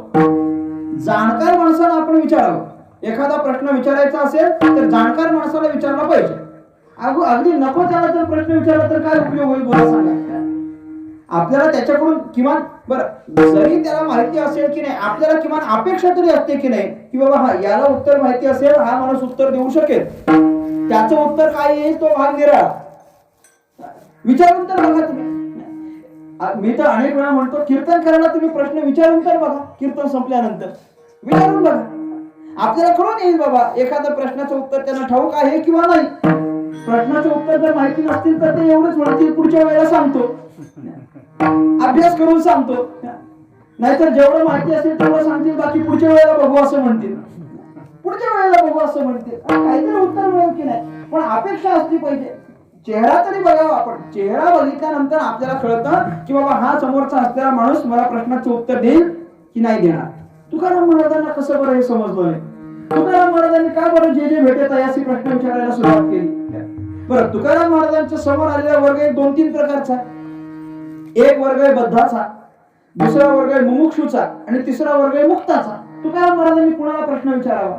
जाणकार माणसाला आपण विचारावं. एखादा प्रश्न विचारायचा असेल तर जाणकार माणसाला विचारला पाहिजे. अगदी नको त्याला जर प्रश्न विचारला तर काय उपयोग होईल बोला सांगा. आपल्याला त्याच्याकडून किमान बरं जरी त्याला माहिती असेल की नाही, आपल्याला किमान अपेक्षा तरी असते की नाही की बाबा हा याला उत्तर माहिती असेल, हा माणूस उत्तर देऊ शकेल, त्याचं उत्तर काय येईल तो भाग निराळा. विचारून तर बघा तुम्ही. मी तर अनेक वेळा म्हणतो कीर्तन करायला तुम्ही प्रश्न विचारून तर बघा. कीर्तन संपल्यानंतर विचारून बघा, आपल्याला कळून येईल बाबा एखाद्या प्रश्नाचं उत्तर त्यांना ठाऊक आहे किंवा नाही. प्रश्नाचं उत्तर जर माहिती नसतील तर ते एवढंच म्हणतील पुढच्या वेळेला सांगतो, अभ्यास करून सांगतो. नाहीतर जेवढं माहिती असेल तेवढं सांगतील, बाकी पुढच्या वेळेला बघू असं म्हणतील, पुढच्या वेळेला बघू असं म्हणतील. काहीतरी उत्तर मिळेल की नाही, पण अपेक्षा असली पाहिजे. चेहरा तरी बघावा आपण. चेहरा बघितल्यानंतर आपल्याला कळतं की बाबा हा समोरचा असलेला माणूस मला प्रश्नाचं उत्तर देईल की नाही देणार. तुकाराम महाराजांना कसं बरं हे समजलं नाही? तुकाराम महाराजांनी का बरं जे जे भेटे तयासी प्रश्न विचारायला सुरुवात केली? बरं, तुकाराम महाराजांच्या समोर आलेला वर्ग एक 2-3 प्रकारचा. एक वर्ग आहे बद्धाचा, दुसरा वर्ग आहे मुमुक्षूचा आणि तिसरा वर्ग आहे मुक्ताचा. तुकाराम महाराजांनी कुणाला प्रश्न विचारावा?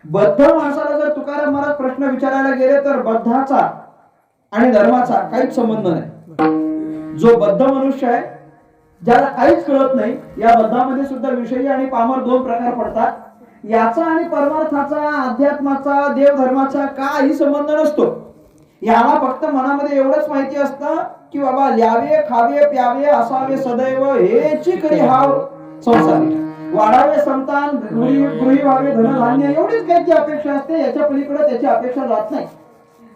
बद्ध माणसाला जर तुकाराम महाराज प्रश्न विचारायला गेले तर बद्धाचा आणि धर्माचा काहीच संबंध नाही. जो बद्ध मनुष्य आहे ज्याला काहीच कळत नाही, या बद्धामध्ये सुद्धा विषयी आणि पामर 2 प्रकार पडतात. याचा आणि परमार्थाचा, अध्यात्माचा, देवधर्माचा काही संबंध नसतो. याला फक्त मनामध्ये एवढंच माहिती असतं की बाबा ल्यावे, खावे, प्यावे, असावे सदैव हेची करी हाव संसारी, वाढावे संतान, गृही व्हावे धनधान्य, एवढीच काही अपेक्षा असते. याच्या पलीकडे त्याची अपेक्षा जात नाही.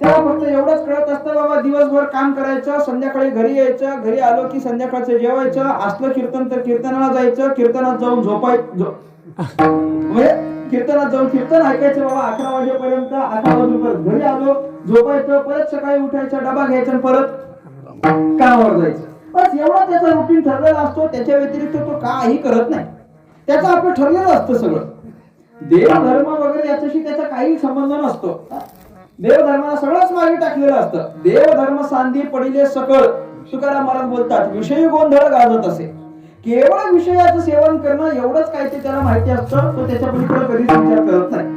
त्याला फक्त एवढंच कळत असतं बाबा दिवसभर काम करायचं, संध्याकाळी घरी यायचं, घरी आलो की संध्याकाळचं जेवायचं, असलं कीर्तन तर कीर्तनाला जायचं, कीर्तनात जाऊन झोपायचं, म्हणजे कीर्तनात जाऊन कीर्तन ऐकायचं बाबा 11 वाजेपर्यंत, 11 वाजेपर्यंत घरी आलो, झोपायचं, परत सकाळी उठायचं, डबा घ्यायचा, परत कामावर जायचं. बस एवढा त्याचा रुटीन ठरलेला असतो. त्याच्या व्यतिरिक्त तो काही करत नाही. त्याचं आपलं ठरलेलं असतं सगळं. देव धर्म वगैरे याच्याशी त्याचा काही संबंध नसतो. देव धर्माला सगळंच मागे टाकलेलं असतं. देव धर्म सांधी पडिले सकळ, तुकाराम महाराज बोलतात. विषयी गोंधळ गाजत असे. केवळ विषयाचं सेवन करणं एवढंच काय ते त्याला माहिती असतं. तो त्याच्या पलीकडे कधीच विचार करत नाही.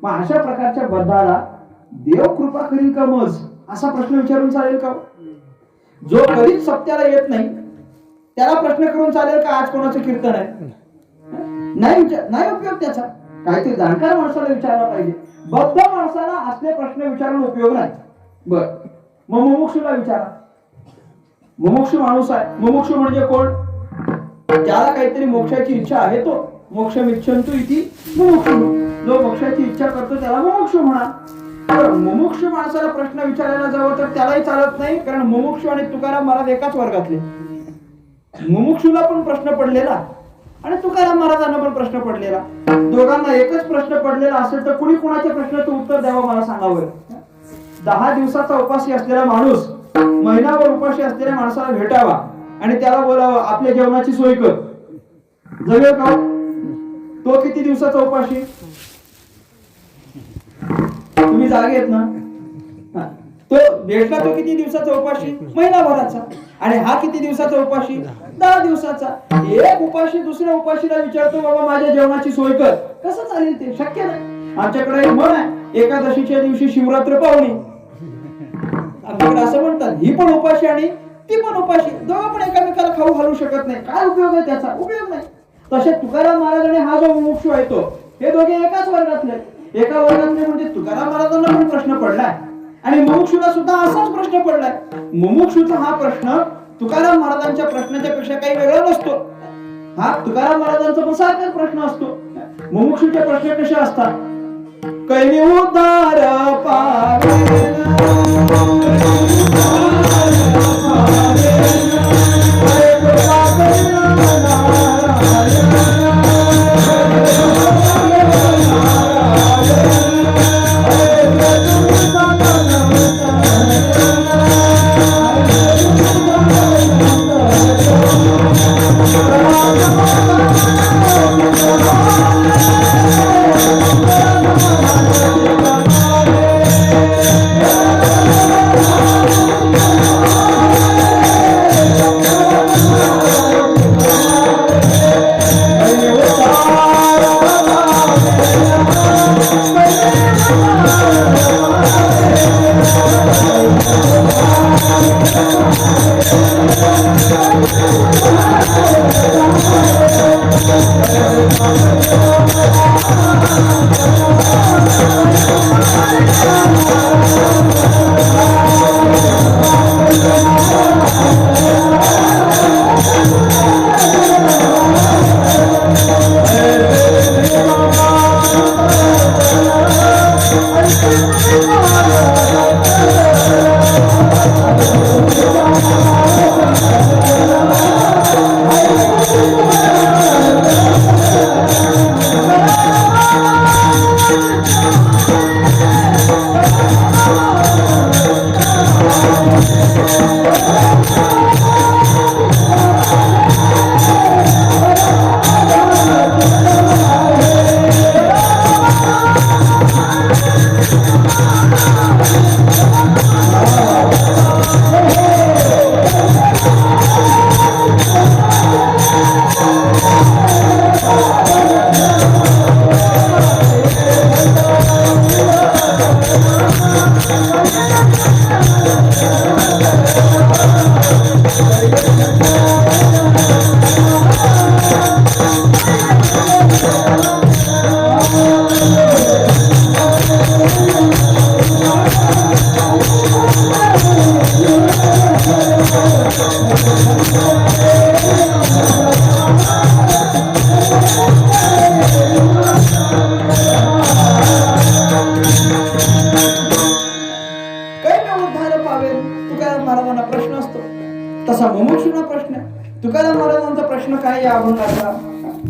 मग अशा प्रकारच्या बद्धाला देव कृपा करील का मज असा प्रश्न विचारून चालेल का? जो कधीच सत्याला येत नाही त्याला प्रश्न करून चालेल का आज कोणाचं कीर्तन आहे? नाही उपयोग त्याचा. काहीतरी जाणकार माणसाला विचारला पाहिजे. बद्ध माणसाला असले प्रश्न विचारून उपयोग नाही. बर, मग मुमुक्षूला विचारा. मुमुक्षू माणूस आहे. मुमुक्षू म्हणजे कोण? ज्याला काहीतरी मोक्षाची इच्छा आहे तो मोक्षमिच्छन्तु इति मुमुक्षू. जो मोक्षाची इच्छा करतो त्याला मुमुक्षू म्हणा. तर मुमुक्षू माणसाला प्रश्न विचारायला जावं तर त्यालाही चालत नाही, कारण मुमुक्षू आणि तुकाराम महाराज एकाच वर्गातले. मुमुक्षूला पण प्रश्न पडलेला आणि तुकाराम महाराजांना पण प्रश्न पडलेला. दोघांना एकच प्रश्न पडलेला असेल तर कुणी कुणाच्या प्रश्नाचं उत्तर द्यावं मला सांगावं. 10 दिवसाचा उपाशी असलेला माणूस महिनाभर उपाशी असलेल्या माणसाला भेटावा आणि त्याला बोलावं आपल्या जेवणाची सोय कर. जमेल का? तो किती दिवसाचा उपाशी? तुम्ही जागे आहेत ना? तो भेटला तो किती दिवसाचा उपाशी? महिनाभराचा. आणि हा किती दिवसाचा उपाशी? 10 दिवसाचा. एक उपाशी दुसऱ्या उपाशीला विचारतो बाबा माझ्या जेवणाची सोय कर. कसं चालेल? ते शक्य नाही. आमच्याकडे एक म्हण आहे, एकादशीच्या दिवशी शिवरात्र पाहुणी. आमच्याकडे असं म्हणतात, ही पण उपाशी आणि ती पण उपाशी, दोघं पण एकामेकाला खाऊ घालू शकत नाही. काय उपयोग आहे त्याचा? उपयोग नाही. तसे तुकाराम महाराज आणि हा जो मुमुक्षू आहे तो, हे दोघे एकाच वर्गातले. एका वर्गातले म्हणजे तुकाराम महाराजांना पण प्रश्न पडलाय आणि मुमुक्षूला सुद्धा असाच प्रश्न पडलाय. मुमुक्षूचा हा प्रश्न तुकाराम महाराजांच्या प्रश्नाच्या पेक्षा काही वेगळा नसतो. हा तुकाराम महाराजांचा पण सारखाच प्रश्न असतो. मुमुक्षूचे प्रश्न कसे असतात? कैनी उद्धार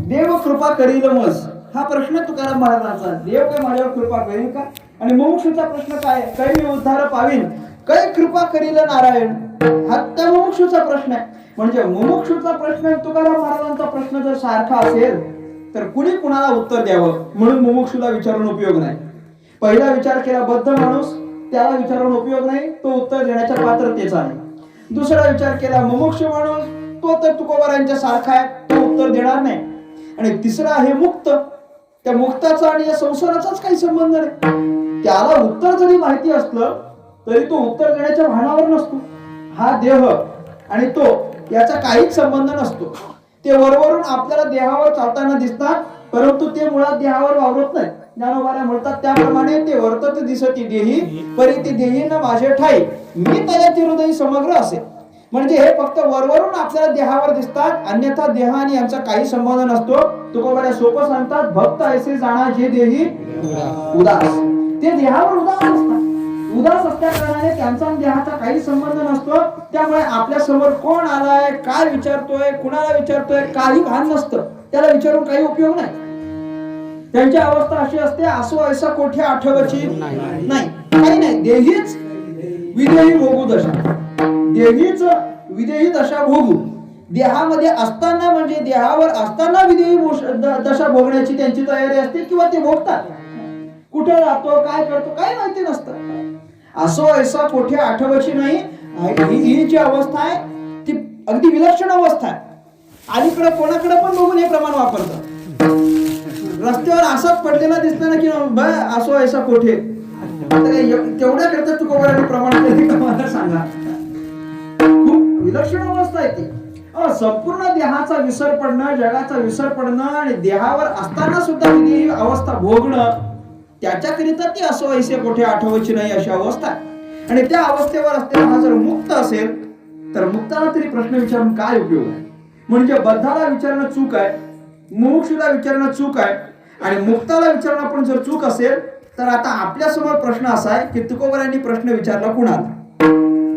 देव कृपा करील मज हा प्रश्न तुकाराम महाराजांचा. देव काय माझ्यावर कृपा करील का? आणि मुमुक्षूचा प्रश्न काय? कै मी उद्धार पावीन, कै कृपा करील नारायण. हा त्या मुमुक्षूचा प्रश्न आहे. म्हणजे मुमुक्षूचा प्रश्न तुकाराम महाराजांचा प्रश्न जर सारखा असेल तर कुणी कुणाला उत्तर द्यावं म्हणून मुमुक्षुला विचारून उपयोग नाही. पहिला विचार केला बद्ध माणूस, त्याला विचारून उपयोग नाही, तो उत्तर देण्याच्या पात्रतेचा नाही. दुसरा विचार केला मुमुक्षु माणूस, तो तर तुकोबारांच्या सारखा आहे, तो उत्तर देणार नाही. आणि तिसरा आहे मुक्त, त्या मुक्ताचा आणि या संसाराचाच काही संबंध नाही. त्याला उत्तर जरी माहिती असलं तरी तो उत्तर देण्याच्या भानावर नसतो. हा देह आणि तो याचा काहीच संबंध नसतो. ते वरवरून आपल्याला देहावर चालताना दिसतात, परंतु ते मुळात देहावर वावरत नाही. ज्ञानोबाला म्हणतात त्याप्रमाणे ते वर्तत दिसती देही, परी ती देही न माझे ठाई, मी तयाची हृदय समग्र असे. म्हणजे हे फक्त वरवरून आपल्याला देहावर दिसतात, अन्यथा देह आणि यांचा काही संबंध नसतो. तुकोबाला सोपं सांगतात, भक्त ऐसे जाणा जे देही उदास. ते देहावर उदास असतात. उदास असल्या कारणाने त्यांचा देहाचा काही संबंध नसतो. त्यामुळे आपल्या समोर कोण आलाय, काय विचारतोय, कुणाला विचारतोय, काही भान नसतं. त्याला विचारून काही उपयोग नाही. त्यांची अवस्था अशी असते, असो ऐसा कोठे आठवची नाही, काही नाही. देहीच विदेही भोगू दशा, देहीच विदेही दशा भोगू. देहामध्ये असताना म्हणजे देहावर असताना विदेही दशा भोगण्याची त्यांची तयारी असते किंवा ते भोगतात. कुठे राहतो, काय करतो, काही माहिती नसतं. असो ऐसा कोठे आठवची नाही, ही जी अवस्था आहे ती अगदी विलक्षण अवस्था आहे. अलीकडे कोणाकडे पण बघून हे प्रमाण वापरतात. रस्त्यावर असाच पडलेला दिसला ना की असो ऐसा कोठे, तेवढ्या करता तुकोबारांनी प्रमाण केले मला सांगा. खूप विलक्षण अवस्था आहे ती. संपूर्ण देहाचा विसर पडणं, जगाचा विसर पडणं आणि देहावर असताना सुद्धा ही अवस्था भोगणं, त्याच्याकरिता ती असो ऐसे कोठे आठवायची नाही अशी अवस्था. आणि त्या अवस्थेवर असलेला हा जर मुक्त असेल तर मुक्ताला तरी प्रश्न विचारून काय उपयोग आहे. म्हणजे बद्धाला विचारणं चूक आहे, मुमुक्षुला विचारणं चूक आहे, आणि मुक्ताला विचारणं पण जर चूक असेल तर आता आपल्या समोर प्रश्न असा आहे की तुकोबारांनी प्रश्न विचारला कुणाला.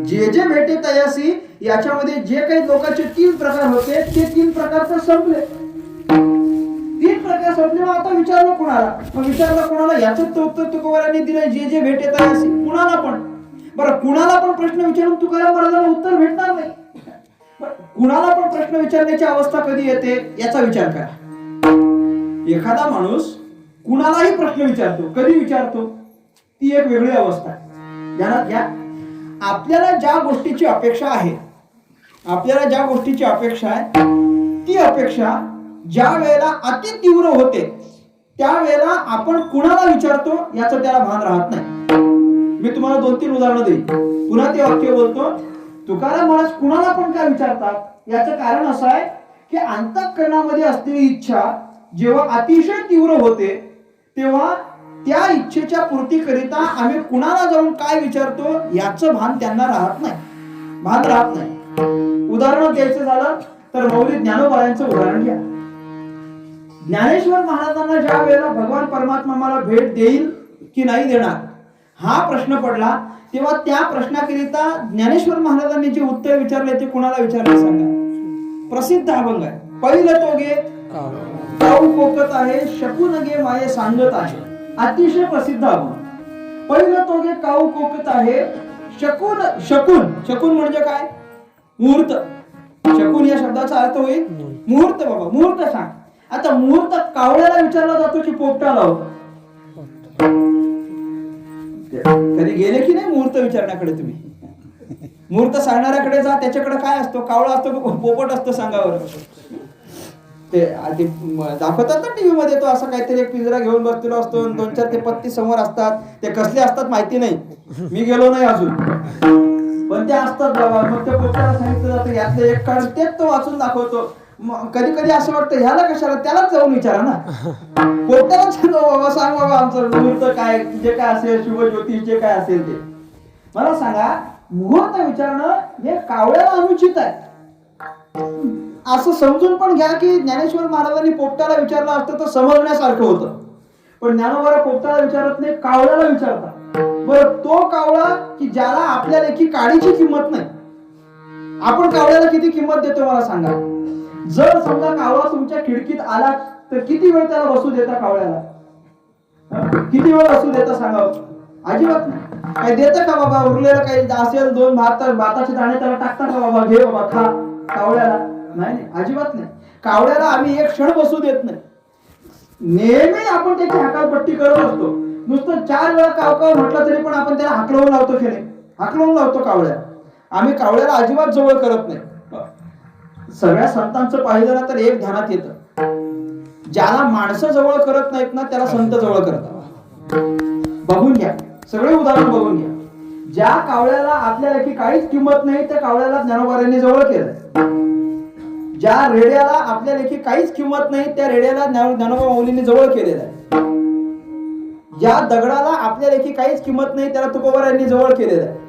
जे जे भेटे तयासी याच्यामध्ये जे काही लोकांचे 3 प्रकार होते ते 3 प्रकार तर संपले. 3 प्रकार संपले. मग आता विचारलं कुणाला, मग विचारलं कुणाला याचं उत्तर तुकोबारांनी दिलंय जे जे भेटे तयासी, कुणाला पण. बरं, कुणाला पण प्रश्न विचारून तुकाराम महाराजांना उत्तर भेटणार नाही. कुणाला पण प्रश्न विचारण्याची अवस्था कधी येते याचा विचार करा. एखादा माणूस कुणालाही प्रश्न विचारतो, कधी विचारतो, ती एक वेगळी अवस्था आहे. ध्यानात घ्या. आपल्याला ज्या गोष्टीची अपेक्षा आहे, आपल्याला ज्या गोष्टीची अपेक्षा आहे ती अपेक्षा ज्या वेळेला अति तीव्र होते त्यावेळेला आपण कुणाला विचारतो याचं त्याला भान राहत नाही. मी तुम्हाला 2-3 उदाहरणं देईन. पुन्हा ते वाक्य बोलतो. तुकाराम महाराज कुणाला पण काय विचारतात याचं कारण असं आहे की अंतःकरणामध्ये असलेली इच्छा जेव्हा अतिशय तीव्र होते तेव्हा त्या इच्छेच्या पूर्तीकरिता आम्ही कुणाला जाऊन काय विचारतो याचं भान त्यांना राहत नाही, भान राहत नाही. उदाहरण द्यायचं झालं तर मौली ज्ञानोबायांचं उदाहरण घ्या. ज्ञानेश्वर महाराजांना ज्या वेळेला भगवान परमात्मा मला भेट देईल की नाही देणार हा प्रश्न पडला तेव्हा त्या प्रश्नाकरिता ज्ञानेश्वर महाराजांनी जे उत्तर विचारले ते कुणाला विचारले सांगा. प्रसिद्ध अभंग आहे. पहिलं तो गे काऊ कोकत आहे, शकून गे माये सांगत आहे. अतिशय प्रसिद्ध अभंग. पहिलं तो गे काऊ कोकत आहे, शकून. शकून शकून म्हणजे काय? मुहूर्त. शकून या शब्दाचा अर्थ होईल मुहूर्त. बाबा मुहूर्त सांग. आता मुहूर्त कावळ्याला विचारला जातो की पोपटाला होतो? कधी गेले की नाही मुहूर्त विचारण्याकडे तुम्ही? मुहूर्त सांगणाऱ्याकडे जा, त्याच्याकडे काय असतो? कावळा असतो का पोपट असतो सांगावर? ते दाखवतात ना टीव्ही मध्ये, तो असं काहीतरी एक पिंजरा घेऊन बसलेला असतो, 2-4 ते पत्ती समोर असतात. ते कसले असतात माहिती नाही, मी गेलो नाही अजून, पण ते असतात बाबा. मग त्या पोपटाला सांगितलं जातं यातलं एक काढ, तेच तो वाचून दाखवतो. कधी कधी असं वाटतं ह्याला कशाला, त्यालाच जाऊन विचारा ना. पोपटाला सांगा बाबा, सांग बाबा आमचं मुहूर्त काय, जे काय असेल शुभ ज्योतिष जे काय असेल ते मला सांगा. मुहूर्त विचारणं हे कावळ्याला अनुचित आहे असं समजून पण घ्या की ज्ञानेश्वर महाराजांनी पोपटाला विचारलं असतं तर समजण्यासारखं होतं. पण ज्ञानोबा पोपटाला विचारत नाही, कावळ्याला विचारतात. बरं, तो कावळा की ज्याला आपल्या लेखी काडीची किंमत नाही, आपण कावळ्याला किती किंमत देतो मला सांगा. जर समजा कावळा तुमच्या खिडकीत आला तर किती वेळ त्याला बसू देता? कावळ्याला किती वेळ बसू देता सांगा? अजिबात नाही. काय देतं का बाबा? उरलेलं काही असेल 2 भाताचे दाणे त्याला टाकता का बाबा, घे बाबा खा? कावळ्याला नाही, अजिबात नाही. कावळ्याला आम्ही एक क्षण बसू देत नाही. नेहमी आपण त्याची हकालपट्टी करत असतो. नुसतं 4 वेळा काव म्हटलं तरी पण आपण त्याला हाकलवून लावतो की नाही? हाकलवून लावतो कावळ्या. आम्ही कावळ्याला अजिबात जवळ करत नाही. सगळ्या संतांचं पाहिलं ना तर एक ध्यानात येतं, ज्याला माणसं जवळ करत नाहीत ना त्याला संत जवळ करतात. बघून घ्या, सगळे उदाहरण बघून घ्या. ज्या कावळ्याला आपल्या लेखी काहीच किंमत नाही त्या कावळ्याला ज्ञानोबारांनी जवळ केलं. ज्या रेड्याला आपल्या लेखी काहीच किंमत नाही त्या रेड्याला ज्ञानोबा माऊलींनी जवळ केलेलं आहे. ज्या दगडाला आपल्या लेखी काहीच किंमत नाही त्याला तुकोबारांनी जवळ केलेलं आहे.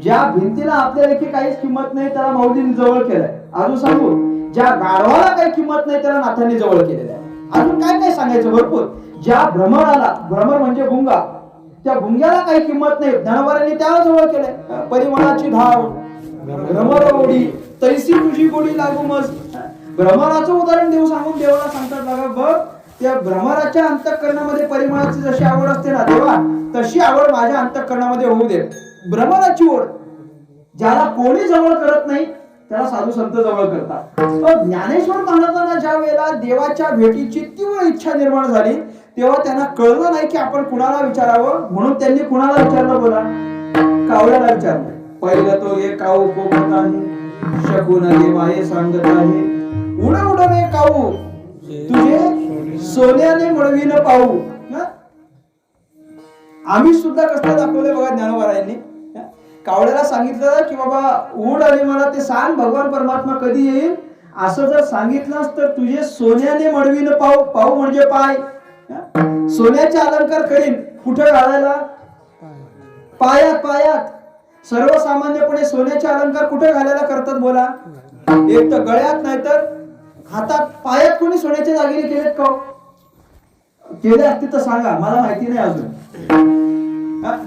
ज्या भिंतीला आपल्या लेखी काहीच किंमत नाही त्याला माऊलींनी जवळ केलंय. अजून सांगू, ज्या गाढवाला काही किंमत नाही त्याला नाथांनी जवळ केलेलं आहे. अजून काय काय सांगायचं भरपूर. ज्या भ्रमराला, भ्रमर म्हणजे भुंगा, त्या भुंग्याला काही किंमत नाही ज्ञानोबारांनी त्याला जवळ केलंय. परिमळाची धाव भ्रमर ओढी तैसी तुझी गोडी लागू मज. भ्रमराचं उदाहरण देऊ सांगून देवाला सांगतात बघा, बघ त्या भ्रमराच्या अंतःकरणामध्ये परिमळाची जशी आवड असते ना देवा, तशी आवड माझ्या अंतःकरणामध्ये होऊ दे. भ्रमराची ओढ. ज्याला कोणी जवळ करत नाही त्याला साधू संत जवळ करतात. ज्ञानेश्वर महाराजांना ज्या वेळेला देवाच्या भेटीची तीव्र इच्छा निर्माण झाली तेव्हा त्यांना कळलं नाही की आपण कुणाला विचारावं, म्हणून त्यांनी कुणाला विचारलं बोला? कावळ्याला विचारलं. पहिलं तो हे काऊ कोकत आहे, शकून देवाये सांगत आहे, उड उड रे काऊ तुझे सोन्याने मळवीन पाहू. आम्ही सुद्धा कसं दाखवलंय बघा ज्ञानोबारायांनी. कावळ्याला सांगितलं की बाबा उड आणि मला ते सांग भगवान परमात्मा कधी येईल. असं जर सांगितलंस तर तुझे सोन्याने मळवीन पाहू. पाहू म्हणजे पाय. सोन्याचे अलंकार करीन. कुठे घालायला? पायात. पायात. सर्वसामान्यपणे सोन्याचे अलंकार कुठे घालायला करतात बोला? एक तर गळ्यात नाही तर हातात. पायात कोणी सोन्याचे दागिने केलेत का? केले असतील तर सांगा, मला माहिती नाही अजून.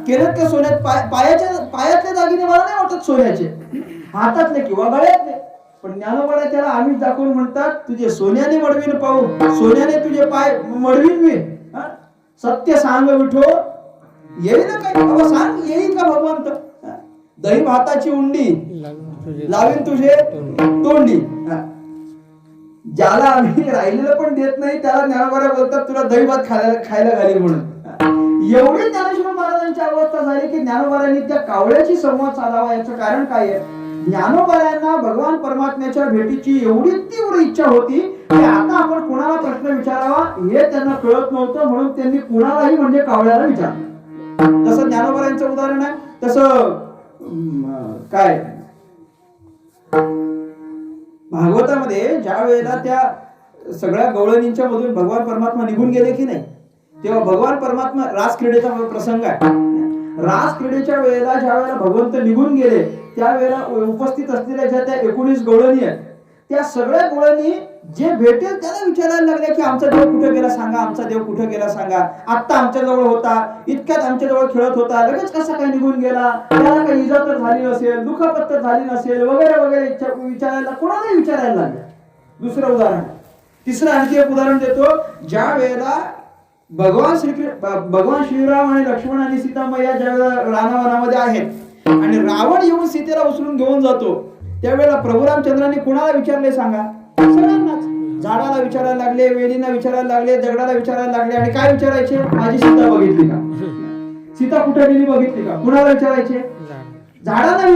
केलेत का सोन्यात? पायातले दागिने मला नाही वाटत सोन्याचे, हातातले किंवा गळ्यातले. पण ज्ञानोबा त्याला आम्ही दाखवून म्हणतात तुझे सोन्याने मडवीन पाहू, सोन्याने तुझे पाय मडवीन मी. सत्य सांग विठो येईल ना काय? बाबा सांग, येईल का भगवंत? दही भाताची उंडी लावीन तुझे तोंडी. ज्याला आम्ही राहिलेलं पण देत नाही त्याला ज्ञानोबा बोलतात तुला दही भात खायला घालील म्हणून. एवढी ज्ञानेश्वर महाराजांची अवस्था झाली की ज्ञानोबारांनी त्या कावळ्याची संवाद साधावा. याचं कारण काय आहे? ज्ञानोबारांना भगवान परमात्म्याच्या भेटीची एवढी तीव्र इच्छा होती की आता आपण कुणाला प्रश्न विचारावा हे त्यांना कळत नव्हतं, म्हणून त्यांनी कुणालाही म्हणजे कावळ्याला विचारलं. जसं ज्ञानोबारांचं उदाहरण आहे तसं काय भागवतामध्ये ज्या वेळेला त्या सगळ्या गवळणींच्या मधून भगवान परमात्मा निघून गेले की नाही, तेव्हा भगवान परमात्मा रास क्रीडेचा प्रसंग आहे. रास क्रीडेच्या वेळेला ज्या वेळेला भगवंत निघून गेले त्यावेळेला उपस्थित असलेल्या ज्या त्या 19 गवळणी आहेत त्या सगळ्या गवळणी जे भेटेल त्याला विचारायला लागल्या की आमचा देव कुठे गेला सांगा, आमचा देव कुठे गेला सांगा. आत्ता आमच्या जवळ होता, इतक्यात आमच्या जवळ खेळत होता, लगेच कसा काय निघून गेला, त्याला काही इजा तर झाली नसेल, दुखापत तर झाली नसेल वगैरे वगैरे विचारायला कोणालाही विचारायला लागले. दुसरं उदाहरण. तिसरं आणखी एक उदाहरण देतो. ज्या वेळेला भगवान श्रीराम आणि लक्ष्मण आणि सीतामैया ज्या वेळेला रानावनामध्ये आहेत आणि रावण येऊन सीतेला उचलून घेऊन जातो त्यावेळेला प्रभू रामचंद्रांनी कुणाला विचारले सांगा? सगळ्यांनाच. झाडाला विचारायला लागले, वेलींना विचारायला लागले, दगडाला विचारायला लागले. आणि काय विचारायचे? माझी सीता बघितली का? सीता कुठे गेली बघितली का? कुणाला विचारायचे? झाडांना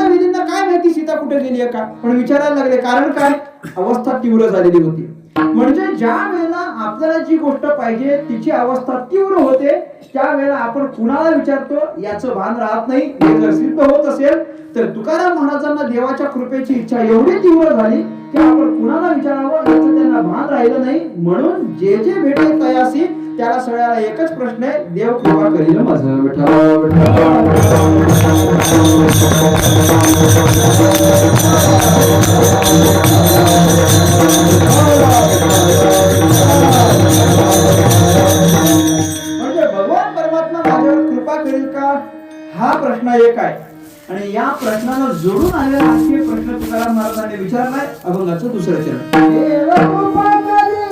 वेलींना काय माहिती सीता कुठे गेली आहे का? पण विचारायला लागले. कारण काय? अवस्था तीव्र झालेली होती. म्हणजे ज्या वेळेला आपल्याला जी गोष्ट पाहिजे तिची अवस्था तीव्र होते त्यावेळेला आपण कुणाला विचारतो याचं भान राहत नाही. हे जर सिद्ध होत असेल तर तुकाराम महाराजांना देवाच्या कृपेची इच्छा एवढी तीव्र झाली की आपण कुणाला विचारावं याचं त्यांना भान राहिलं नाही. म्हणून जे जे भेटे तयासी त्याला सगळ्याला एकच प्रश्न आहे, देव कृपा करील माझं म्हणजे भगवान परमात्मा माझ्यावर कृपा करेल का हा प्रश्न एक आहे. आणि या प्रश्नाला जोडून आलेला आणखी एक प्रश्न तुकाराम महाराजांनी विचारलाय. अभंगाचं दुसरं चरण. देव कृपा करील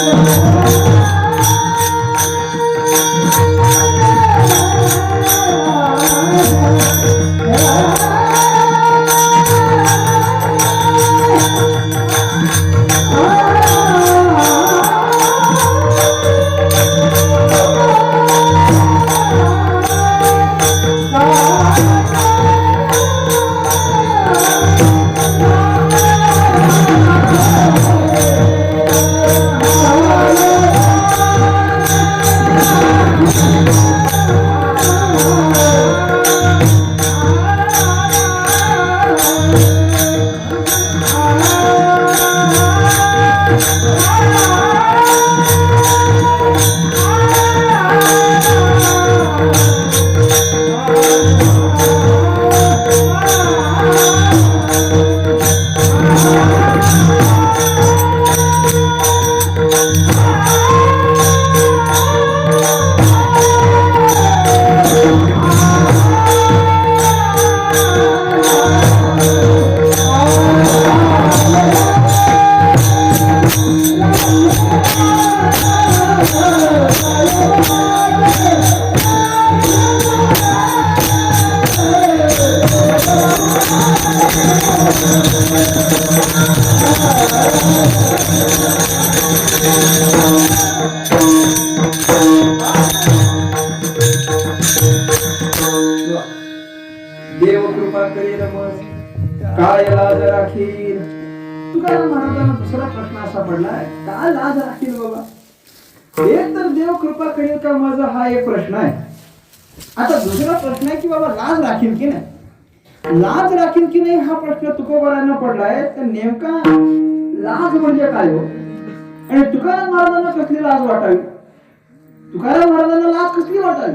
देव कृपा करील मज काय लाज राखील. तुकाराम महाराजांना दुसरा प्रश्न असा पडलाय, काय लाज राखील बाबा. एक तर देव कृपा करील का मज हा एक प्रश्न आहे. आता दुसरा प्रश्न आहे की बाबा लाज राखील की नाही. लाज राखील की नाही हा प्रश्न तुकोबारांना पडलाय. तर नेमका लाज म्हणजे काय हो, आणि तुकाराम महाराजांना कसली लाज वाटावी. तुकाराम महाराजांना लाज कसली वाटावी.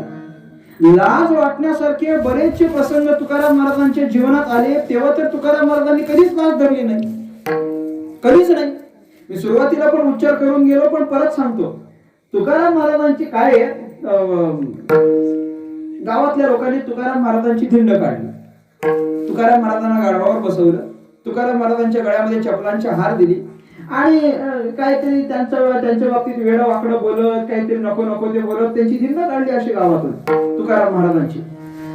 लाज वाटण्यासारखे बरेचसे प्रसंग तुकाराम महाराजांच्या जीवनात आले, तेव्हा तर तुकाराम महाराजांनी कधीच लाज धरली नाही, कधीच नाही. मी सुरुवातीला पण उच्चार करून गेलो, पण परत सांगतो. तुकाराम महाराजांची काय गावातल्या लोकांनी तुकाराम महाराजांची धिंड काढली. तुकाराम महाराजांना गाढवावर बसवलं. तुकाराम महाराजांच्या गळ्यामध्ये चपलांचे हार दिली आणि काहीतरी त्यांच्या बाबतीत वेडं वाकडं बोलत, काहीतरी नको नको ते बोलत त्यांची धिंड काढली अशी गावातून तुकाराम महाराजांची.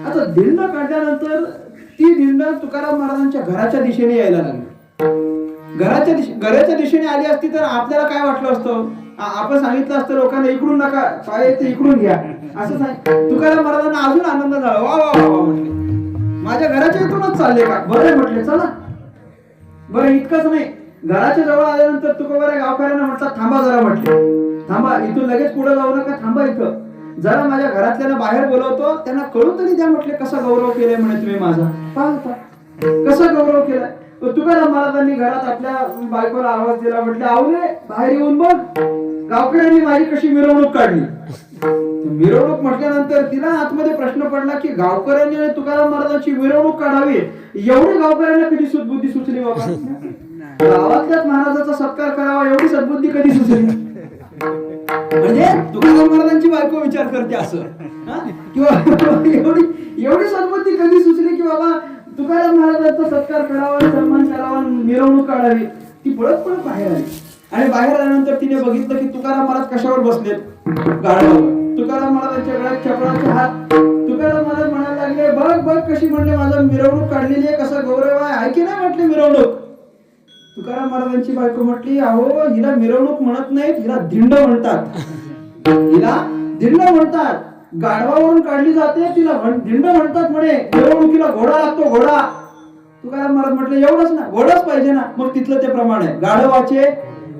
आता धिंड काढल्यानंतर ती धिंड तुकाराम महाराजांच्या घराच्या दिशेने यायला लागली. घराच्या दिशेने आली असती तर आपल्याला काय वाटलं असतं. आपण सांगितलं असतं लोकांना इकडून नका, पाय ते इकडून घ्या असं सांग. तुकाराम महाराजांना अजून आनंद झाला. वा वा वा म्हटले, माझ्या घराच्या इथूनच चालले का, बरं म्हटले चला. बरं इतकंच नाही, घराच्या जवळ आल्यानंतर तुकोबारा गावकऱ्यांना म्हटलं थांबा जरा. म्हटले थांबा, इथून लगेच पुढे जाऊ नका, थांबा इथं जरा, माझ्या घरातल्यांना बाहेर बोलवतो, त्यांना कळू तरी द्या. म्हटले कसा गौरव केलाय म्हणे तुम्ही माझा, पाहता कसा गौरव केलाय. तुकाराम महाराजांनी घरात आपल्या बायकोला आवाज दिला. म्हटलं आवरे बाहेर येऊन बघ, गावकऱ्यांनी माझी कशी मिरवणूक काढली. मिरवणूक म्हटल्यानंतर तिला आतमध्ये प्रश्न पडला की गावकऱ्यांनी आणि तुकाराम महाराजांची मिरवणूक काढावी एवढी गावकऱ्यांना कधी सद्बुद्धी सुचली बाबा. गावातल्याच महाराजाचा सत्कार करावा एवढी सद्बुद्धी कधी सुचली. म्हणजे तुकाराम महाराजांची बायको विचार करते असं, किंवा एवढी सद्बुद्धी कधी सुचली की बाबा तुकाराम महाराजांचा सत्कार करावा, सन्मान करावा, मिरवणूक काढावी. ती पळत पळत बाहेर आली आणि बाहेर आल्यानंतर तिने बघितलं की तुकाराम महाराज कशावर बसलेत, गाढवावर. तुकाराम महाराजांच्या गळ्यात चपळाचे हात. तुकाराम महाराज म्हणायला लागले बघ बघ कशी म्हणले माझं मिरवणूक काढलेली आहे, कसा गौरव आहे, ऐके नाही म्हटले मिरवणूक. तुकाराम महाराजांची बायको म्हटली अहो हिला मिरवणूक म्हणत नाहीत, हिला धिंड म्हणतात, हिला धिंड म्हणतात. गाढवावरून काढली जाते तिला धिंड म्हणतात म्हणे. मिरवणुकीला घोडा लागतो, घोडा. तुकाराम महाराज म्हटले एवढंच ना, घोडाच पाहिजे ना. मग तिथलं ते प्रमाण आहे, गाढवाचे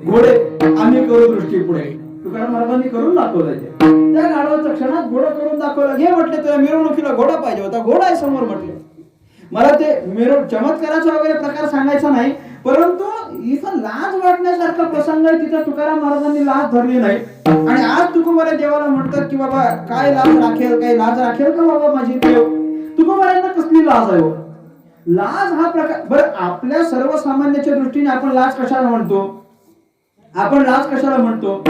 घोडे आम्ही करू दृष्टी पुढे. तुकाराम महाराजांनी करून दाखवलं. त्या गाढवाचं क्षणात घोडं करून दाखवलं. घे म्हटले तुला मिरवणुकीला घोडा पाहिजे होता, घोडा आहे समोर. म्हटले मला ते चमत्काराचा वगैरे प्रकार सांगायचा नाही, परंतु इथं लाज वाटण्यासारखा प्रसंग आहे, तिथं तुकाराम महाराजांनी लाज धरली नाही. आणि आज तुकोबारा देवाला म्हणतात की बाबा काय लाज राखेल, काय लाज राखेल का बाबा माझी देव. तुकोबारांना कसली लाज आहे. लाज हा प्रकार बरं आपल्या सर्वसामान्याच्या दृष्टीने आपण लाज कशाला म्हणतो. आपण लाज कशाला म्हणतो,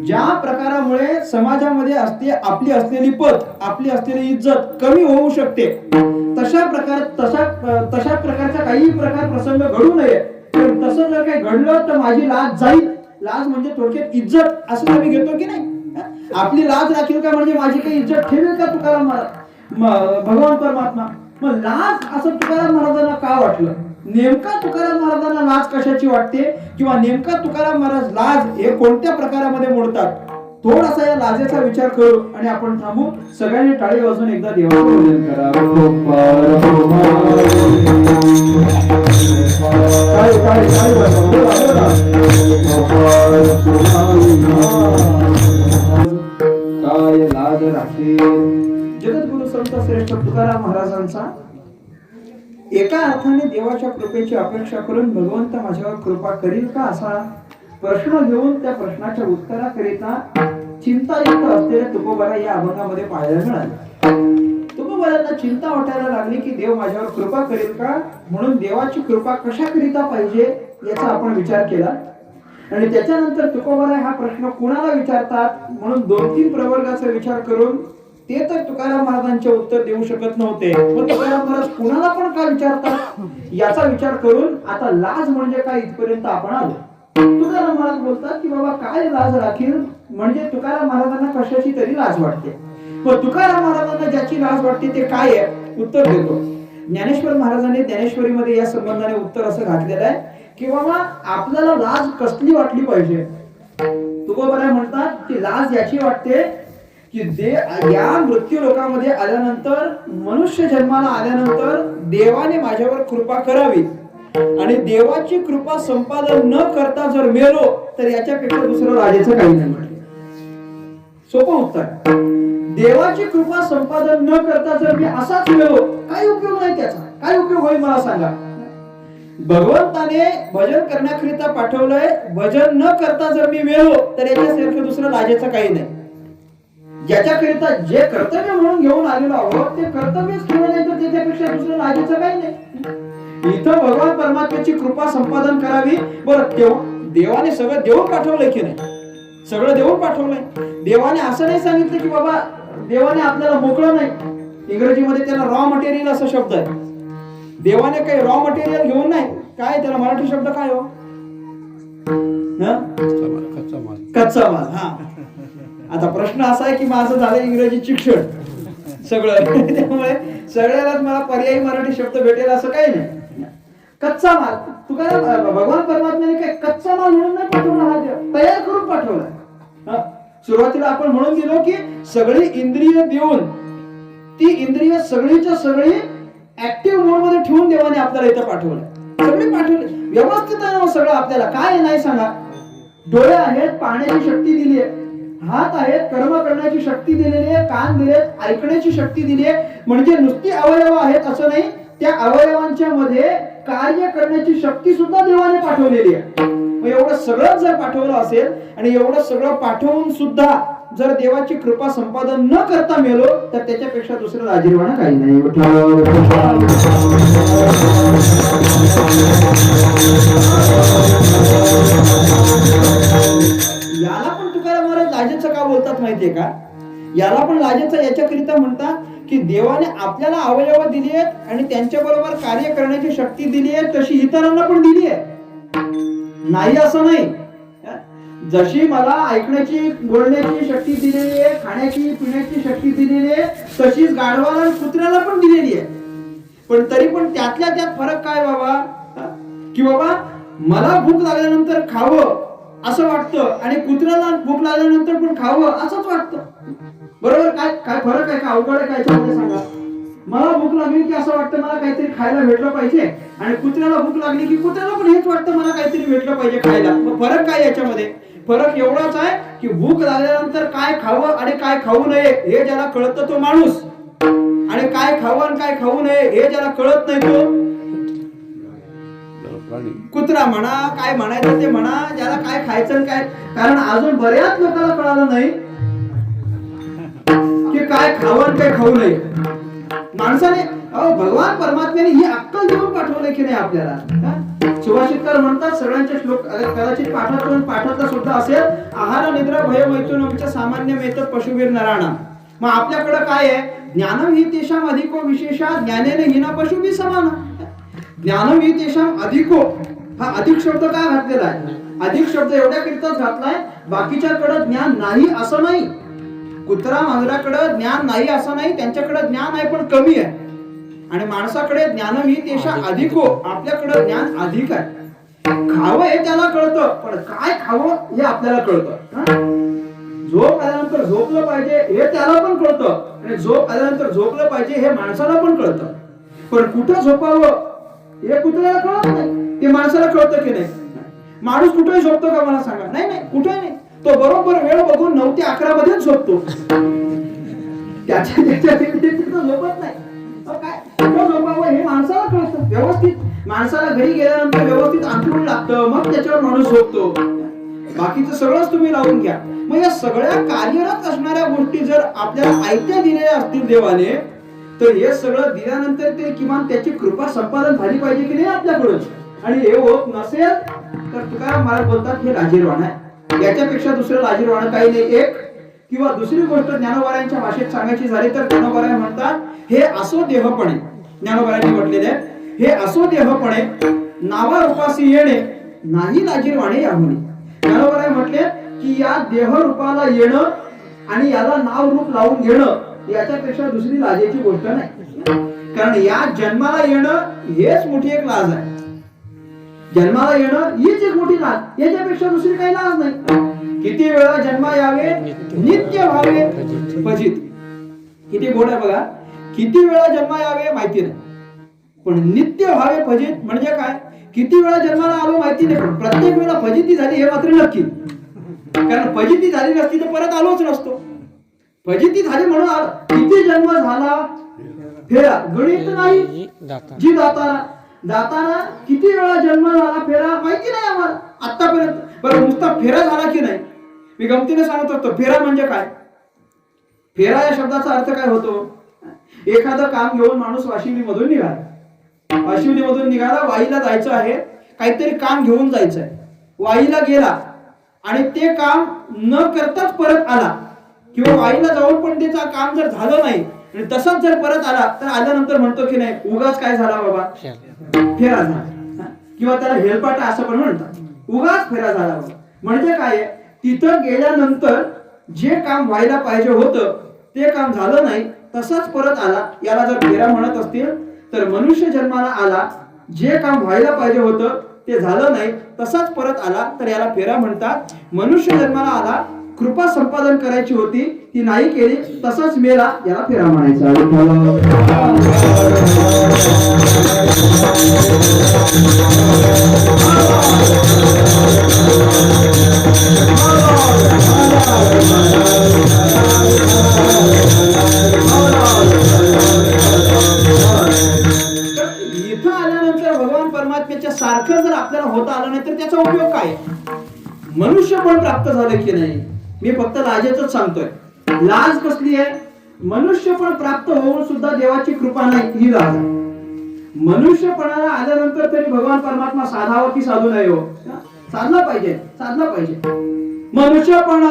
ज्या प्रकारामुळे समाजामध्ये आपली असलेली पद, आपली असलेली इज्जत कमी होऊ शकते, तशा प्रकारचा काही प्रकार प्रसंग घडू नये. तसं जर काही घडलं तर माझी लाज जाईल, लाज म्हणजे थोडक्यात इज्जत असं आम्ही घेतो की नाही. आपली लाज राखील का म्हणजे माझी काही इज्जत ठेवेल का तुकाराम महाराज, भगवान परमात्मा. मग लाज असं तुकाराम महाराजांना का वाटलं, नेमका तुकाराम महाराजांना लाज कशाची वाटते, किंवा नेमका तुकाराम महाराज लाज हे कोणत्या प्रकारामध्ये मोडतात, थोडासा या लाजेचा विचार करू आणि आपण थांबू. सगळ्यांनी टाळी वाजून एकदा देवाचं पूजन करा. काय लाज राखे. जगद्गुरु संत श्रेष्ठ तुकाराम महाराजांचा एका अर्थाने देवाच्या कृपेची अपेक्षा करून भगवंत माझ्यावर कृपा करील का असा प्रश्न घेऊन त्या प्रश्नाच्या उत्तराकरिता चिंतायुक्त असलेल्या तुकोबाला या अभंगामध्ये पाहायला मिळाले. तुकोबाला चिंता वाटायला लागली की देव माझ्यावर कृपा करेल का, म्हणून देवाची कृपा कशाकरिता पाहिजे याचा आपण विचार केला. आणि त्याच्यानंतर तुकोबाला हा प्रश्न कुणाला विचारतात म्हणून 2-3 प्रवर्गाचा विचार करून ते तर तुकाराम महाराजांचे उत्तर देऊ शकत नव्हते, पण तुकाराम महाराज कुणाला पण काय विचारतात याचा विचार करून आता लाज म्हणजे काय इथपर्यंत आपण आलो. तुकाराम महाराज बोलतात की बाबा काय लाज राखील, म्हणजे तुकाराम महाराजांना कशाची तरी लाज वाटते. पण तुकाराम महाराजांना ज्याची लाज वाटते ते काय आहे, उत्तर देतो. ज्ञानेश्वर महाराजांनी ज्ञानेश्वरीमध्ये या संबंधाने उत्तर असं घातलेलं आहे की बाबा आपल्याला लाज कसली वाटली पाहिजे. तुकोबा म्हणतात की लाज याची वाटते की या मृत्यू लोकामध्ये आल्यानंतर, मनुष्य जन्माला आल्यानंतर देवाने माझ्यावर कृपा करावी आणि देवाची कृपा संपादन न करता जर मेलो तर याच्यापेक्षा दुसरं लाजेचं काही नाही. सोपं उत्तर. देवाची कृपा संपादन न करता जर मी असाच मेलो काय उपयोग नाही, त्याचा काय उपयोग होईल मला सांगा. भगवंताने भजन करण्याकरिता पाठवलंय, भजन न करता जर मी मेलो तर याच्यासारखं दुसरं लाजेचं काही नाही. ज्याच्याकरिता जे कर्तव्य म्हणून घेऊन आलेलो आहोत ते कर्तव्यच केलं नाही तर त्याच्यापेक्षा दुसरं लाजेचं काही नाही. इथं भगवान परमात्म्याची कृपा संपादन करावी. बरं देवाने सगळं देऊन पाठवलंय की नाही, सगळं देऊन पाठवलंय. देवाने असं नाही सांगितलं की बाबा देवाने आपल्याला मोकळं नाही. इंग्रजीमध्ये त्याला रॉ मटेरियल असा शब्द आहे. देवाने काही रॉ मटेरियल घेऊन नाही, काय त्याला मराठी शब्द काय हो, कच्चा माल. हा, आता प्रश्न असा आहे की माझं झालं इंग्रजी शिक्षण सगळं, त्यामुळे सगळ्यालाच मला पर्यायी मराठी शब्द भेटेल असं काही नाही. कच्चा माल तुकाराम भगवान परमात्म्याने काय कच्चा माल म्हणून नाही पाठवला, हा देव तयार करून पाठवला. सुरुवातीला आपण म्हणून दिलो की सगळी इंद्रिय देऊन ती इंद्रिय सगळीच्या सगळी ऍक्टिव्ह मोड मध्ये ठेवून देवाने आपल्याला इथं पाठवलं. सगळे पाठवले व्यवस्थित आहे सगळं. आपल्याला काय नाही सांगा, डोळे आहेत पाहण्याची शक्ती दिली आहे, हात आहेत कर्म करण्याची शक्ती दिलेली आहे, कान दिलेत ऐकण्याची शक्ती दिली आहे. म्हणजे नुसती अवयव आहेत असं नाही, त्या अवयवांच्या मध्ये कार्य करण्याची शक्ती सुद्धा देवाने पाठवलेली आहे. एवढं सगळं जर पाठवलं असेल आणि एवढं सगळं पाठवून सुद्धा जर देवाची कृपा संपादन न करता मेलो तर त्याच्यापेक्षा दुसरं लाजिरवाणं काही नाही. याला पण तुकाराम महाराज लाजेचं का बोलतात माहितीये का, याला पण लाजेचं याच्याकरिता म्हणतात की देवाने आपल्याला अवयव दिली आहेत आणि त्यांच्या बरोबर कार्य करण्याची शक्ती दिली आहे, तशी इतरांना पण दिली आहे. नाही असं नाही, जशी मला ऐकण्याची बोलण्याची शक्ती दिलेली आहे, खाण्याची पिण्याची शक्ती दिलेली आहे, तशीच गाढवाला आणि कुत्र्याला पण दिलेली आहे. पण तरी पण त्यातल्या त्यात फरक काय बाबा, की बाबा मला भूक लागल्यानंतर खावं असं वाटतं आणि कुत्र्याला भूक लागल्यानंतर पण खावं असंच वाटतं. बरोबर, काय काय फरक आहे का, अवघड आहे काय सांगा. मला भूक लागली की असं वाटतं मला काहीतरी खायला भेटलं पाहिजे, आणि कुत्र्याला भूक लागली की कुत्र्याला पण हेच वाटतं मला काहीतरी भेटलं पाहिजे खायला. मग फरक काय याच्यामध्ये, फरक एवढाच आहे की भूक लागल्यानंतर काय खावं आणि काय खाऊ नये हे ज्याला कळतं तो माणूस, आणि काय खावं आणि काय खाऊ नये हे ज्याला कळत नाही तो कुत्रा म्हणा, काय म्हणायचं ते म्हणा, ज्याला काय खायचं काय. कारण अजून बऱ्याच लोकांना कळालं नाही की काय खावं काय खाऊ नये. माणसाने भगवान परमात्म्याने ही अक्कल देऊन पाठवले की नाही आपल्याला. सुभाषितकार म्हणतात सगळ्यांचे श्लोक कदाचित पाठातला सुद्धा असेल, आहार निद्रा भय मैथुनच्या सामान्य मेतत पशुवीर नराणा. मग आपल्याकडे काय आहे, ज्ञानम हि तेषाम अधिको विशेषा ज्ञानेने हिना पशुभी समान. ज्ञानम हि तेषाम अधिको, हा अधिक शब्द काय घातलेला आहे, अधिक शब्द एवढ्याकरिताच घातलाय, बाकीच्याकडे ज्ञान नाही असं नाही. कुत्रा मांजराकडे ज्ञान नाही असं नाही, त्यांच्याकडे ज्ञान आहे पण कमी आहे. आणि माणसाकडे ज्ञानवितेशा अधिक हो, आपल्याकडे ज्ञान अधिक आहे. खावं हे त्याला कळतं, पण काय खावं हे आपल्याला कळतं. झोप आल्यानंतर झोपलं पाहिजे हे त्याला पण कळतं, आणि झोप आल्यानंतर झोपलं पाहिजे हे माणसाला पण कळतं. पण कुठं झोपावं हे कुत्र्याला कळत नाही, ते माणसाला कळतं की नाही. माणूस कुठेही झोपतो का मला सांगा? नाही नाही, कुठे नाही. तो बरोबर वेळ बघून 9 ते 11 मध्येच झोपतो. त्याच्या झोपत नाही. काय कुठं झोपावं हे माणसाला कळतं व्यवस्थित. माणसाला घरी गेल्यानंतर व्यवस्थित अंथरूण लागतं, मग त्याच्यावर माणूस झोपतो. बाकीचं सगळंच तुम्ही लावून घ्या. मग या सगळ्या कार्यरत असणाऱ्या गोष्टी जर आपल्याला आयत्या दिलेल्या असतील देवाने, तर हे सगळं दिल्यानंतर ते किमान त्याची कृपा संपादन झाली पाहिजे की नाही आपल्याकडून. आणि हे होत नसेल तर तुकाराम महाराज बोलतात हे लाजीरवाण आहे. याच्यापेक्षा दुसरं लाजीरवाण काही नाही. एक किंवा दुसरी गोष्ट ज्ञानोबारायांच्या भाषेत सांगायची झाली तर ज्ञानोबाराय म्हणतात हे असो देहपणे. ज्ञानोबारायांनी म्हटलेले हे असो देहपणे नावा रूपासी येणे नाही लाजीरवाणे याहुनी. ज्ञानोबाराय म्हटले की या देह रूपाला येणं आणि याला नाव रूप लावून घेणं याच्यापेक्षा दुसरी लाजेची गोष्ट नाही. कारण या जन्माला येणं हेच मोठी एक लाज आहे. जन्माला येणं हीच एक मोठी लाज, याच्यापेक्षा दुसरी काही लाज नाही. किती वेळा जन्मा यावे नित्य व्हावे भजित. किती गोड आहे बघा. किती वेळा जन्मा यावे माहिती नाही, पण नित्य व्हावे भजित म्हणजे काय? किती वेळा जन्माला आलो माहिती नाही, पण प्रत्येक वेळा फजिती झाली हे मात्र नक्की. कारण फजिती झाली नसती तर परत आलोच नसतो. फजिती झाली म्हणून आलो. किती जन्म झाला फेरा गणित नाही. जी दाताना किती वेळा जन्म झाला फेरा माहिती नाही आम्हाला आतापर्यंत. बरं नुसता फेरा झाला की नाही? मी गमतीने सांगत असतो फेरा म्हणजे काय. फेरा या शब्दाचा अर्थ काय होतो? एखादं काम घेऊन माणूस वाशिवली मधून निघाला. वाशिवली मधून निघाला, वाईला जायचं आहे, काहीतरी काम घेऊन जायचं आहे. वाईला गेला आणि ते काम न करताच परत आला, किंवा वाईला जाऊन पण त्याचं काम जर झालं नाही आणि तसाच जर परत आला तर आल्यानंतर म्हणतो की नाही उगाच काय झाला बाबा, फेरा झाला. किंवा त्याला हेलपाटा असं पण म्हणतात. उगाच फेरा झाला बाबा म्हणजे काय? तिथं गेल्यानंतर जे काम व्हायला पाहिजे होतं ते काम झालं नाही, तसाच परत आला. याला जर फेरा म्हणत असतील तर मनुष्य जन्माला आला, जे काम व्हायला पाहिजे होतं ते झालं नाही, तसाच परत आला, तर याला फेरा म्हणतात. मनुष्य जन्माला आला, कृपा संपादन करायची होती ती नाही केली, तसाच मेला, याला फेरा म्हणायचा. इथं आल्यानंतर भगवान परमात्म्याच्या सारखं जर आपल्याला होता आलं नाही तर त्याचा उपयोग काय? मनुष्य पण प्राप्त झालं की नाही? मी फक्त लाजेच सांगतोय. लाज कसली आहे? मनुष्य पण प्राप्त होऊन सुद्धा देवाची कृपा नाही, ही लाज आहे. मनुष्यपणाला आल्यानंतर तरी भगवान परमात्मा साधावा की साधू नाही हो? साधला पाहिजे, साधला पाहिजे. मनुष्यपणा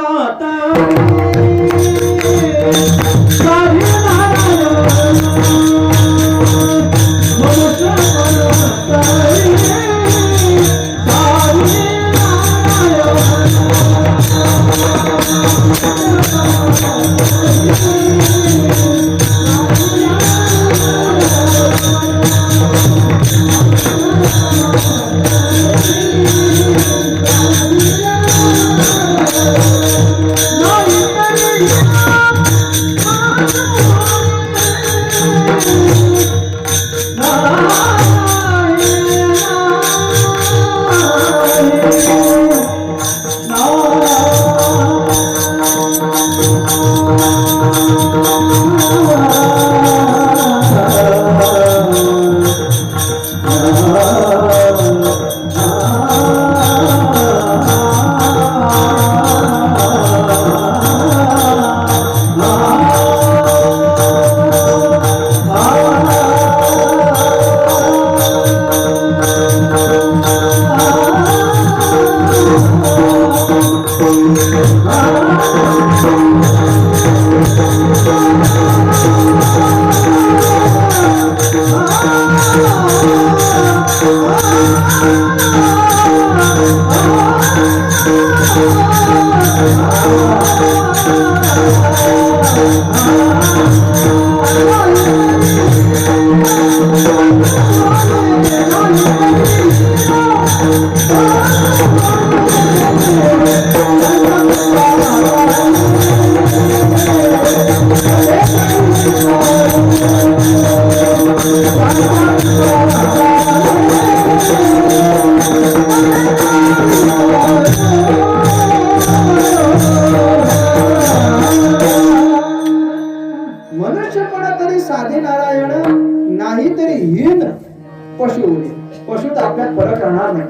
पशु होऊ दे, पशुत आपल्यात फरक राहणार नाही.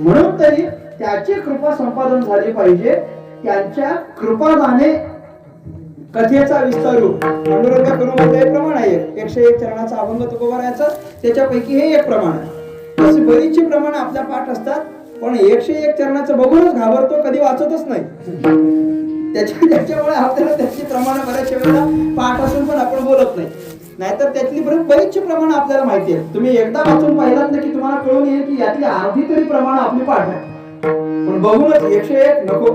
म्हणून तरी त्याची कृपा संपादन झाली पाहिजे. त्यांच्या कृपादाने कथेचा विस्तार होऊ. पांडुरंग करूमध्ये प्रमाण आहे 101 चरणाचा अभंग तुकोबारायचा, त्याच्यापैकी हे एक प्रमाण आहे. अशी बरीचशी प्रमाण आपल्या पाठ असतात, पण 101 चरणाचं बघूनच घाबरतो, कधी वाचतच नाही. त्याच्यामुळे आपल्याला त्याची प्रमाण बऱ्याचशा वेळेला पाठ असून पण आपण बोलत नाही. नाहीतर त्यातली बरीचशी प्रमाण आपल्याला माहिती आहे. तुम्ही एकदा वाचून पाहिलं की तुम्हाला कळून येईल की यातली अर्धी तरी प्रमाण आपली पाठ आहे. पण बघूनच 101 नको.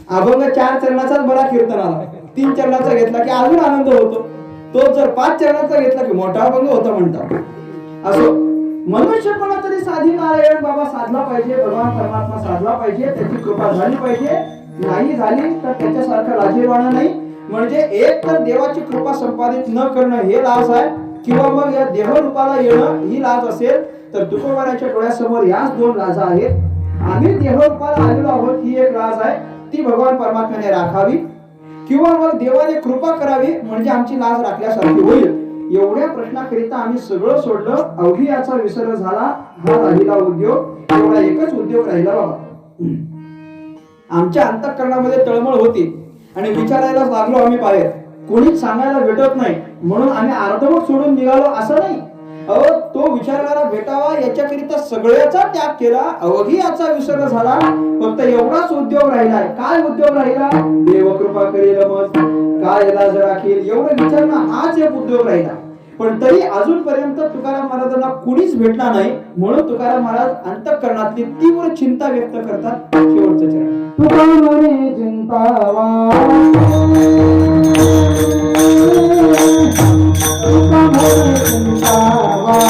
अभंग 4 चरणाचाच बरा कीर्तनाला, 3 चरणाचा घेतला की अजून आनंद होतो. तो जर 5 चरणाचा घेतला की मोठा अभंग होता म्हणतात. असो, मनुष्यपणा तरी साधी नारायण बाबा साधला पाहिजे, भगवान परमात्मा साधला पाहिजे, त्याची कृपा झाली पाहिजे. नाही झाली तर त्याच्यासारखं लाजीरवाणं नाही. म्हणजे एक तर देवाची कृपा संपादित न करणं हे लाज आहे, किंवा मग या देहरूपाला येणं ही लाज असेल तर तुकोबाराच्या डोळ्यासमोर याच 2 लाजा आहेत. आम्ही देहरूपाला आलेलो आहोत ही एक लाज आहे, ती भगवान परमात्म्याने राखावी, किंवा मग देवाने कृपा करावी म्हणजे आमची लाज राखल्यासारखी होईल. एवढ्या प्रश्नाकरिता आम्ही सगळं सोडलं. अवघी याचा विसर्ग झाला, हा राहिला उद्योग. एवढा एकच उद्योग राहिला बाबा. आमच्या अंतःकरणामध्ये तळमळ होती आणि विचारायला लागलो आम्ही बाहेर. कोणीच सांगायला भेटत नाही म्हणून आम्ही अर्धवट सोडून निघालो असं नाही. अहो, तो विचारणारा भेटावा याच्याकरिता सगळ्याचा त्याग केला. अवघी याचा विसर्ग झाला. फक्त एवढाच उद्योग राहिलाय. काय उद्योग राहिला? देव कृपा करेल मग काय इलाज राखील, एवढं विचारणं हाच एक उद्योग राहिला. पण तरी अजूनपर्यंत तुकाराम महाराजांना कुणीच भेटला नाही. म्हणून तुकाराम महाराज अंतःकरणातली तीव्र चिंता व्यक्त करतात. शेवटचं चरण. तुका मने चिंतावा, तुका मने चिंतावा,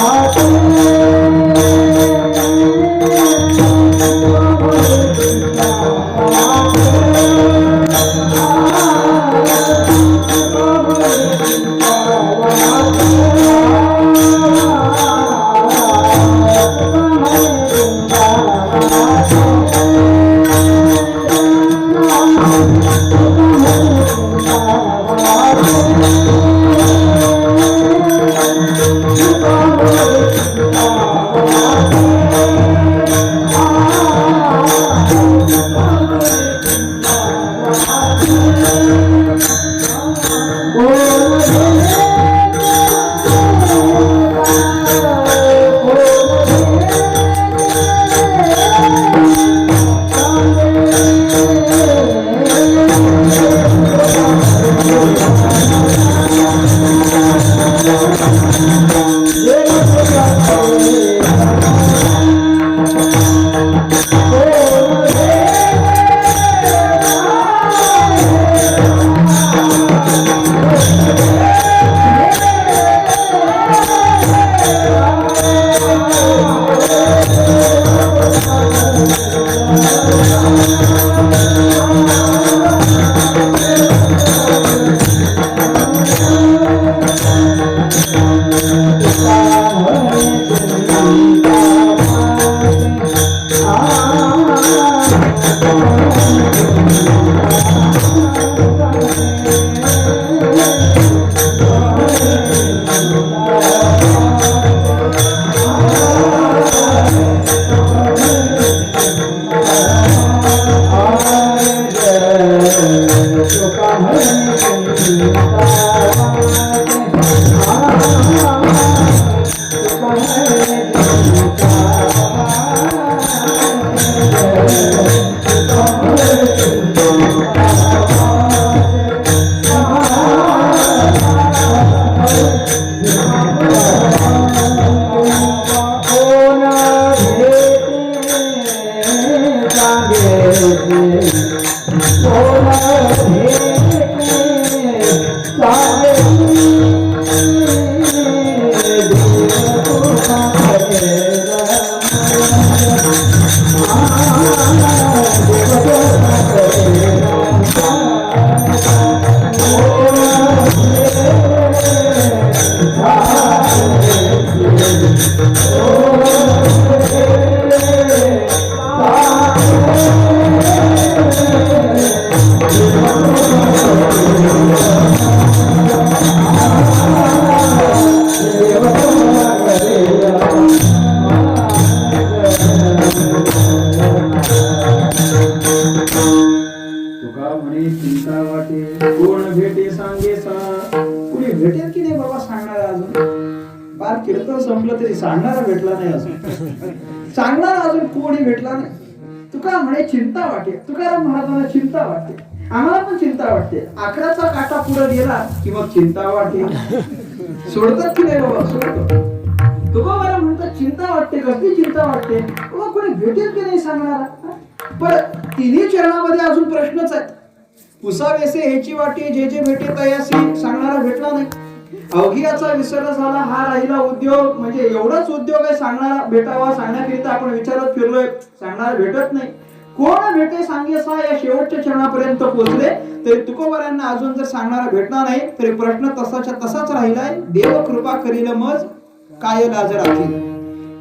तुका म्हणे चिंता वाटे कोण भेटे सांगे कुणी भेटेल की नाही बाबा सांगणारा अजून फार कीर्तन संपलं तरी सांगणारा भेटला नाही अजून सांगणारा अजून कोणी भेटला नाही तुका म्हणे चिंता वाटे तुकाराम महाराजांना चिंता वाटते आम्हाला पण चिंता वाटते 11चा काटा पुढे गेला की मग चिंता वाटे सोडतात की नाही बाबा सोडतो तुका मला म्हणतात चिंता वाटते कसली चिंता वाटते बाबा कोणी भेटेल की नाही सांगणारा पण तिन्ही चरणामध्ये अजून प्रश्नच आहेत पुसावेसे ह्याची वाटी जे जे भेटे तयासी सांगणारा भेटला नाही अवघियाचा विसर झाला हा राहिला उद्योग म्हणजे एवढाच उद्योग आहे सांगणारा भेटावा सांगण्याकरिता आपण विचारत फिरलोय सांगणारा भेटत नाही कोण भेटे सांगेसा या शेवटच्या चरणापर्यंत पोहोचले तरी तुकोबारांना अजून जर सांगणारा भेटणार नाही तरी प्रश्न तसाच्या तसाच राहिलाय देव कृपा करील मज काय लाज राखील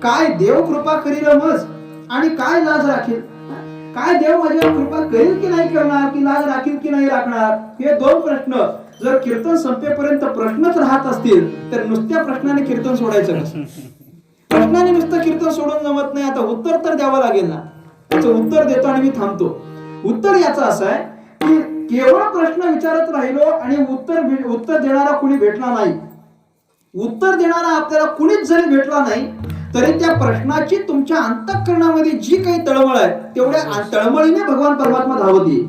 काय देव कृपा करील मज आणि काय लाज राखील काय देव माझ्यावर कृपा करेल की नाही करणार की लाज राखील की नाही राखणार हे दोन प्रश्न जर कीर्तन संपेपर्यंत प्रश्नच राहत असतील तर नुसत्या प्रश्नाने कीर्तन सोडायचं कसं प्रश्नाने नुसतं कीर्तन सोडून जमत नाही आता उत्तर तर द्यावं लागेल ना त्याचं उत्तर देतो आणि मी थांबतो उत्तर याचं असं आहे की केवळ प्रश्न विचारत राहिलो आणि उत्तर देणारा कुणी भेटला नाही उत्तर देणारा आपल्याला कुणीच जरी भेटला नाही तरी त्या प्रश्नाची तुमच्या अंतःकरणामध्ये जी काही तळमळ आहे तेवढ्या तळमळीने भगवान परमात्मा धावत येईल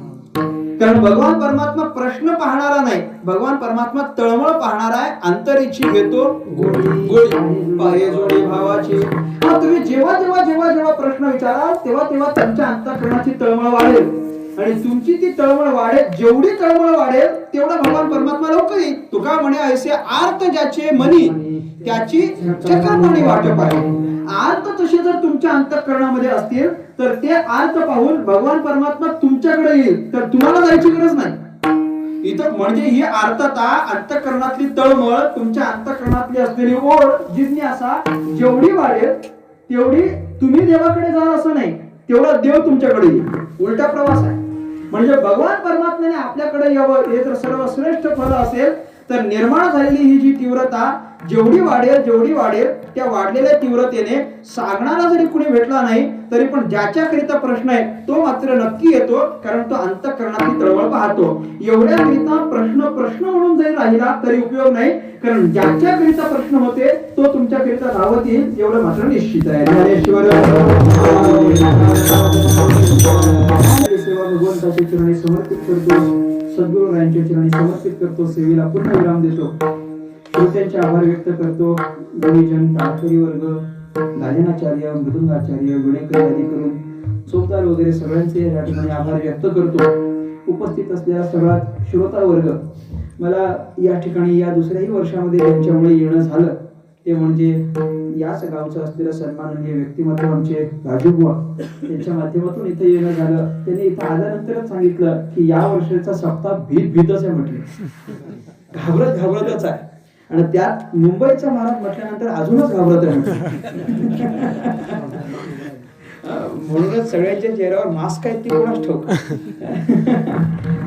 कारण भगवान परमात्मा प्रश्न पाहणारा नाही भगवान परमात्मा तळमळ पाहणारा आहे अंतरीची घेतो गोळी पाये जोडी भावाची तुम्ही जेव्हा जेव्हा जेव्हा जेव्हा प्रश्न विचाराल तेव्हा तेव्हा तुमच्या अंतःकरणाची तळमळ वाढेल आणि तुमची ती तळमळ वाढेल जेवढी तळमळ वाढेल तेवढा भगवान परमात्मा लवकर येईल तुका म्हणे ऐसे आर्त ज्याचे मनी त्याची चक्रमणी वाटप आहे आर्त तसे जर तुमच्या अंतःकरणामध्ये असतील तर ते आर्त पाहून भगवान परमात्मा तुमच्याकडे येईल तर तुम्हाला जायची गरज नाही इथं म्हणजे ही आर्तता अंतःकरणातली तळमळ तुमच्या अंतःकरणातली असलेली ओढ जिज्ञासा जेवढी वाढेल तेवढी तुम्ही देवाकडे जाल असं नाही तेवढा देव तुमच्याकडे येईल उलटा प्रवास आहे म्हणजे भगवान परमात्म्याने आपल्याकडे यावं हे जर सर्वश्रेष्ठ फल असेल तर निर्माण झालेली ही जी तीव्रता जेवढी वाढेल त्या वाढलेल्या तीव्रतेने सांगणारा जरी कुणी भेटला नाही तरी पण ज्याच्याकरिता प्रश्न आहे तो मात्र नक्की येतो कारण तो अंतःकरणातली तळमळ पाहतो एवढ्याकरिता प्रश्न म्हणून जरी राहिला तरी उपयोग नाही कारण ज्याच्याकरिता प्रश्न होते तो तुमच्याकरिता धावत येईल एवढं मात्र निश्चित आहे ज्ञानेश्वर सेवा भगवंताच्या चरणी समर्पित करतो सद्गुरूरायांच्या चरणी समर्पित करतो सेवेला पूर्ण विराम देतो श्रोत्यांचे आभार व्यक्त करतो गुरुजन टाळकरी वर्ग गायनाचार्य मृदुंगाचार्य गुणेकर आदी करून चौदार वगैरे सगळ्यांचे या ठिकाणी आभार व्यक्त करतो उपस्थित असलेला सगळा श्रोता वर्ग मला या ठिकाणी या दुसऱ्याही वर्षामध्ये ज्यांच्यामुळे येणं झालं ते म्हणजे याच गावचं असलेलं सन्माननीय व्यक्तिमत्व आमचे राजूबुवा त्यांच्या माध्यमातून इथे येणं झालं त्यांनी इथं आल्यानंतरच सांगितलं की या वर्षाचा सप्ताह भीतच आहे म्हटलं घाबरतच आहे आणि त्यात मुंबईचा महाराज म्हटल्यानंतर अजूनच घाबरत आहे म्हणूनच सगळ्यांच्या चेहऱ्यावर मास्क आहेत ती कोणाच ठेवतो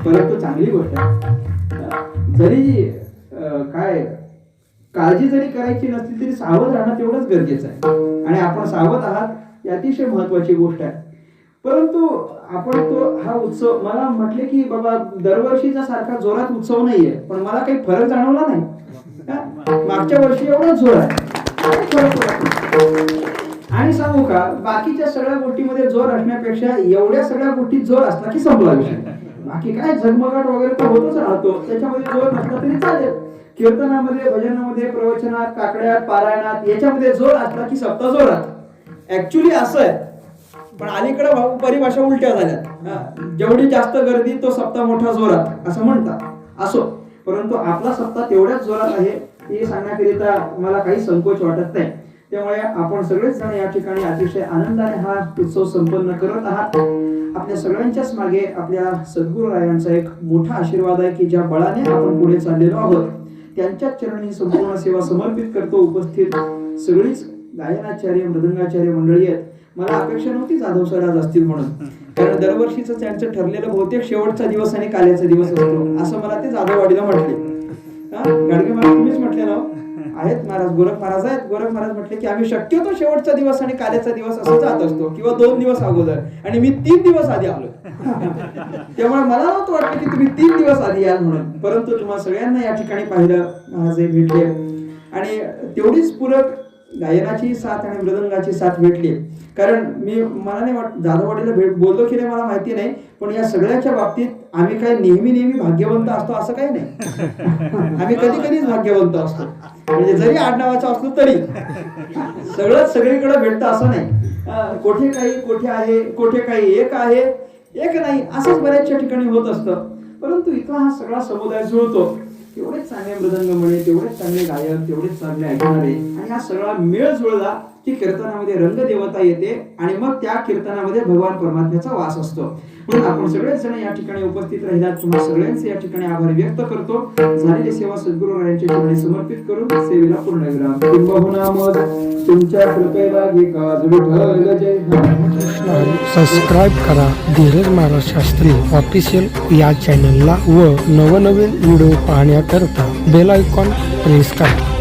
परंतु चांगली गोष्ट आहे जरी काय काळजी जरी करायची नसली तरी सावध राहणं तेवढंच गरजेचं आहे आणि आपण सावध आहात ही अतिशय महत्वाची गोष्ट आहे परंतु आपण तो हा उत्सव मला म्हटले की बाबा दरवर्षीचा सारखा जोरात उत्सव नाहीये पण मला काही फरक जाणवला नाही मागच्या वर्षी एवढाच जोर आहे आणि सांगू का बाकीच्या सगळ्या गोष्टीमध्ये जोर असण्यापेक्षा एवढ्या सगळ्या गोष्टीत जोर असला की संपला विषय बाकी काय झगमगाट वगैरे तर होतच राहतो त्याच्यामध्ये जोर नसला तरी चालेल कीर्तनामध्ये भजनामध्ये प्रवचनात काकड्यात पारायणात याच्यामध्ये जोर असला की सप्ताह जोरात ऍक्च्युली असं आहे पण अलीकडे परिभाषा उलट्या झाल्यात जेवढी जास्त गर्दी तो सप्ताह मोठा जोरात असं म्हणतात असो परंतु आपला सप्ताह तेवढ्याच जोरात आहे हे सांगण्याकरिता मला काही संकोच वाटत नाही त्यामुळे आपण सगळेच जण या ठिकाणी अतिशय आनंदाने हा उत्सव संपन्न करत आहात आपल्या सगळ्यांच्याच मागे आपल्या सद्गुरुरायांचा एक मोठा आशीर्वाद आहे की ज्या बळाने आपण पुढे चाललेलो आहोत त्यांच्या चरणी संपूर्ण सेवा समर्पित करतो उपस्थित सगळीच गायनाचार्य मृदंगाचार्य मंडळी आहेत मला अपेक्षा नव्हती जाधव सर आज असतील म्हणून कारण दरवर्षीच त्यांचं ठरलेलं बहुतेक शेवटचा दिवस आणि काल्याचा दिवस असतो असं मला ते जाधववाडीला म्हटले गाडगे मला तुम्हीच म्हटले ना आहेत महाराज, गोरख महाराज आहेत. गोरख महाराज म्हटले की आम्ही शक्यतो शेवटचा दिवस आणि कार्याचा दिवस असं जात असतो, किंवा 2 दिवस अगोदर, आणि मी 3 दिवस आधी आलो. त्यामुळे मला नव्हतं वाटलं की तुम्ही 3 दिवस आधी याल म्हणून, परंतु तुम्हाला सगळ्यांना या ठिकाणी पाहिलं. महाराज भेटले आणि तेवढीच पूरक गायनाची साथ आणि मृदंगाची साथ भेटली. कारण मला नाही जाधववाडीला बोललो की नाही मला माहिती नाही, पण या सगळ्याच्या बाबतीत आम्ही काय नेहमी भाग्यवंत असतो असं काही नाही. आम्ही कधीच भाग्यवंत असतो, म्हणजे जरी आडनावाचं असलो तरी सगळंच सगळीकडे भेटतं असं नाही. कोठे आहे, कोठे काही एक आहे, एक नाही, असंच बऱ्याचशा ठिकाणी होत असतं. परंतु इथं हा सगळा समुदाय जुळतो. तेवढेच चांगले मृदंग म्हणे, तेवढेच चांगले गायक, तेवढेच चांगले ऐकणारे, आणि हा सगळा मेळ जुळला की कीर्तनामध्ये रंगदेवता येते, आणि मग त्या कीर्तनामध्ये भगवान परमात्म्याचा वास असतो. म्हणून आपण सगळेच जण या ठिकाणी उपस्थित राहिलात. तुम्हा सगळ्यांचे या ठिकाणी आभार व्यक्त करतो. झालेली सेवा सद्गुरुरायांच्या चरणी समर्पित करून सेवेला पूर्णविराम. किंबहुना मग तुमच्या कृपेला घे काज विठ्ठल जय. सबस्क्राईब करा धीरज महाराज शास्त्री ऑफिशियल या चॅनलला व नवनवीन व्हिडिओ पाहण्याकरता बेल आयकॉन प्रेस करा.